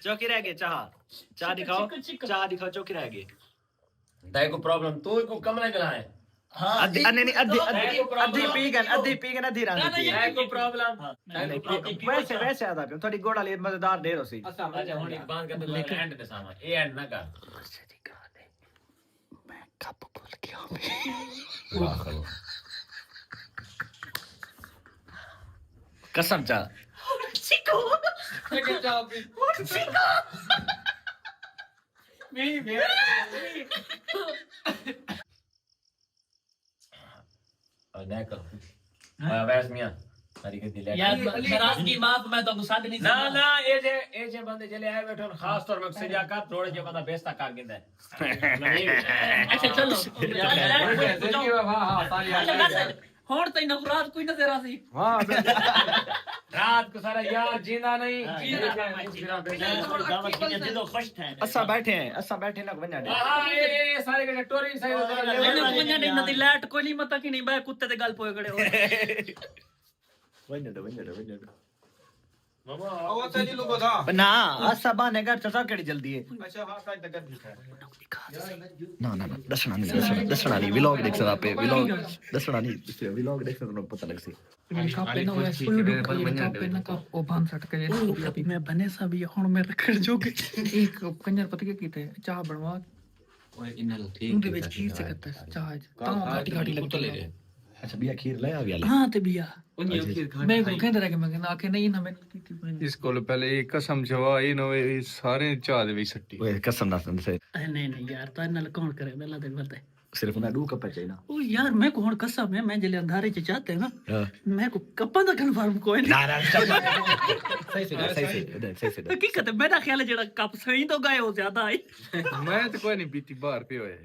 [SPEAKER 3] चौकी रह गए चाह दिखाओ चौकी रह गई
[SPEAKER 1] ताई को प्रॉब्लम तू को कमरे में है
[SPEAKER 6] अद्धी पी गए अद्धी रांदी
[SPEAKER 1] है को प्रॉब्लम
[SPEAKER 6] वैसे आदा पे थोड़ी गोड़ा ले मजेदार ढेर होसी
[SPEAKER 1] अच्छा हुन एक बात कर ले and they Sama A and ना कर
[SPEAKER 6] मैं कब बोल गया कसम चा
[SPEAKER 1] ना कर वैस मियां हरी के दिल
[SPEAKER 4] यार नाराजगी माफ मैं तो गुस्सा नहीं
[SPEAKER 1] ना ना ए जे बंदे चले आए बैठो खास तौर पे सजा का थोड़े जे बंदा बेइज्जत कर गिंदा है
[SPEAKER 4] अच्छा चलो हुन तई न रात कोई न तेरा सी
[SPEAKER 1] रात को सारा यार जींदा नहीं
[SPEAKER 8] दावत की दिलो खुश थे
[SPEAKER 6] असा बैठे ना वन्या दे
[SPEAKER 1] हां ए सारे के टोरी सही
[SPEAKER 4] मैंने पुंजा नहीं नदी लाइट कोई नहीं मता की नहीं बे कुत्ते ते गल पोए खड़े हो
[SPEAKER 6] वन्या दे
[SPEAKER 1] मामा
[SPEAKER 7] ਉਹ ਤੇ ਜੀ ਲੋਗੋ ਦਾ
[SPEAKER 6] ना असा बाने घर चसा केड़ी जल्दी है
[SPEAKER 7] ਅੱਛਾ ਹਾਂ ਸਾਜ ਤੱਕ ਦਿਖਾ
[SPEAKER 6] ना दसना नहीं व्लॉग देख सकदा पे व्लॉग दसना नहीं व्लॉग देख सकदा पता लग सी
[SPEAKER 4] कभी मैं बने सा भी हुन मैं रखड़ जोगे
[SPEAKER 9] एक कंजर पता क्या कीते चाह बनवा
[SPEAKER 7] ਓਏ ਇਹਨਾਂ ਨੂੰ ਠੀਕ
[SPEAKER 9] उनके ਵਿੱਚ खीर से करता है चाह तां घाटी घाटी लगती है
[SPEAKER 6] अच्छा बिया खीर ले आ गया
[SPEAKER 9] हां ते बिया
[SPEAKER 7] ਉਹਨੇ ਖੀਰ
[SPEAKER 9] मैं को कहंदा रह के मैं कहंदा आके नहीं ना मैं की
[SPEAKER 7] ਇਸ ਕੋਲ ਪਹਿਲੇ ਇਹ ਕਸਮ ਜਵਾ ਇਹ ਨਵੇਂ ਸਾਰੇ ਚਾਹ ਦੇ ਵਿੱਚ ਸੱਟੀ
[SPEAKER 6] ओए कसम ना से
[SPEAKER 4] नहीं यार तो नाल कौन करे बेला दे बते
[SPEAKER 6] सिर्फ ना दू कप चाहिए ना
[SPEAKER 4] ओ यार मैं को हुन कसम है मैं जले अंधारे च चाहते हैं ना मैं को कप्पा दा कन्फर्म कोई नहीं
[SPEAKER 6] सही से
[SPEAKER 4] हकीकत है मेरा ख्याल है जेड़ा कप सही तो गए हो ज्यादा आई
[SPEAKER 7] ਮੈਂ ਤਾਂ ਕੋਈ ਨਹੀਂ ਪੀਤੀ ਬਾਹਰ ਪਿਆ ਹੋਇਆ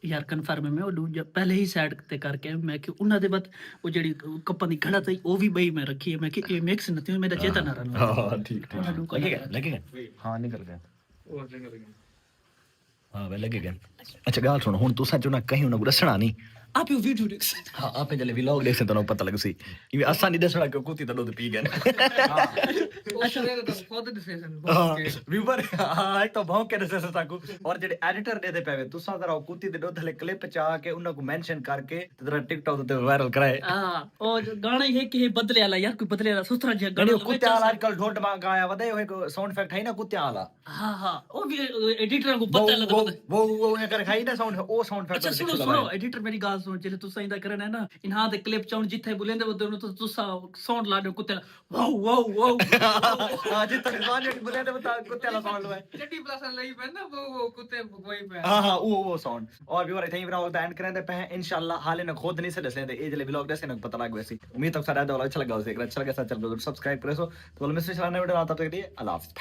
[SPEAKER 4] यार कन्फर्म है मैं वो पहले ही साइड ते करके मैं कि उन्हां दे बाद वो जेड़ी कप्पा दी घड़ा थी वो भी बई मैं रखी है मैं कि ये मिक्स नहीं मेरा चेता ना रहना
[SPEAKER 6] हां ठीक लगेगा हां निकल गया
[SPEAKER 7] ਹੋਰ ਜਗ੍ਹਾ ਲੱਗੀ
[SPEAKER 6] हां वे लगेगा अच्छा गाल सुनो हुन तुसा जो ना कहीं उना को दसना नहीं
[SPEAKER 9] आप ये वीडियो देख
[SPEAKER 6] हां आपे जले व्लॉग देख से तो पता लग सी ये आसान नहीं दसना कि कुत्ती तो दूध पी गए
[SPEAKER 9] अच्छा तो खुद डिसीजन
[SPEAKER 6] व्यूवर हां एक तो भौंक के दसे ताकू और जेडे एडिटर दे पेवे तुसा जरा कुत्ती दे दूध ले क्लिप चा के उना को मेंशन करके जरा टिकटॉक ते वायरल कराए
[SPEAKER 4] हां ओ गाना है कि बदले वाला यार कोई बदले वाला सुथरा जे
[SPEAKER 6] गणी कुत्ते वाला आजकल ढोड मांग आया वदे एक साउंड इफेक्ट है ना कुत्ते वाला
[SPEAKER 4] हां ओ भी एडिटर को पता लगा
[SPEAKER 6] वो ये कर खाई ना साउंड ओ साउंड
[SPEAKER 4] अच्छा
[SPEAKER 6] इफेक्ट
[SPEAKER 4] सुनो एडिटर मेरी गाल सुनो चले तुसा इंदा करना है ना इनहां दे क्लिप चाउन जिथे बुलेंदे वो दोनों तो तुसा साउंड ला दो कुत्ते वाओ वाओ वाओ
[SPEAKER 6] हां जी तक गाने बुले दे बता कुत्ते वाला साउंड है
[SPEAKER 9] चट्टी प्लस लई पे ना वो कुत्ते वही पे
[SPEAKER 6] हां वो साउंड और व्यूअर इथे ही व्लॉग दा एंड करेंदे पे इंशाल्लाह हाले न खुद नहीं से दसले ए जले व्लॉग दसे न पता लग वैसी उम्मीद तक सारा व्लॉग अच्छा लगा हो से अच्छा लगा सच चल सब्सक्राइब करो तो मिस्टर चलाने वीडियो आता तो अल्लाह हाफिज़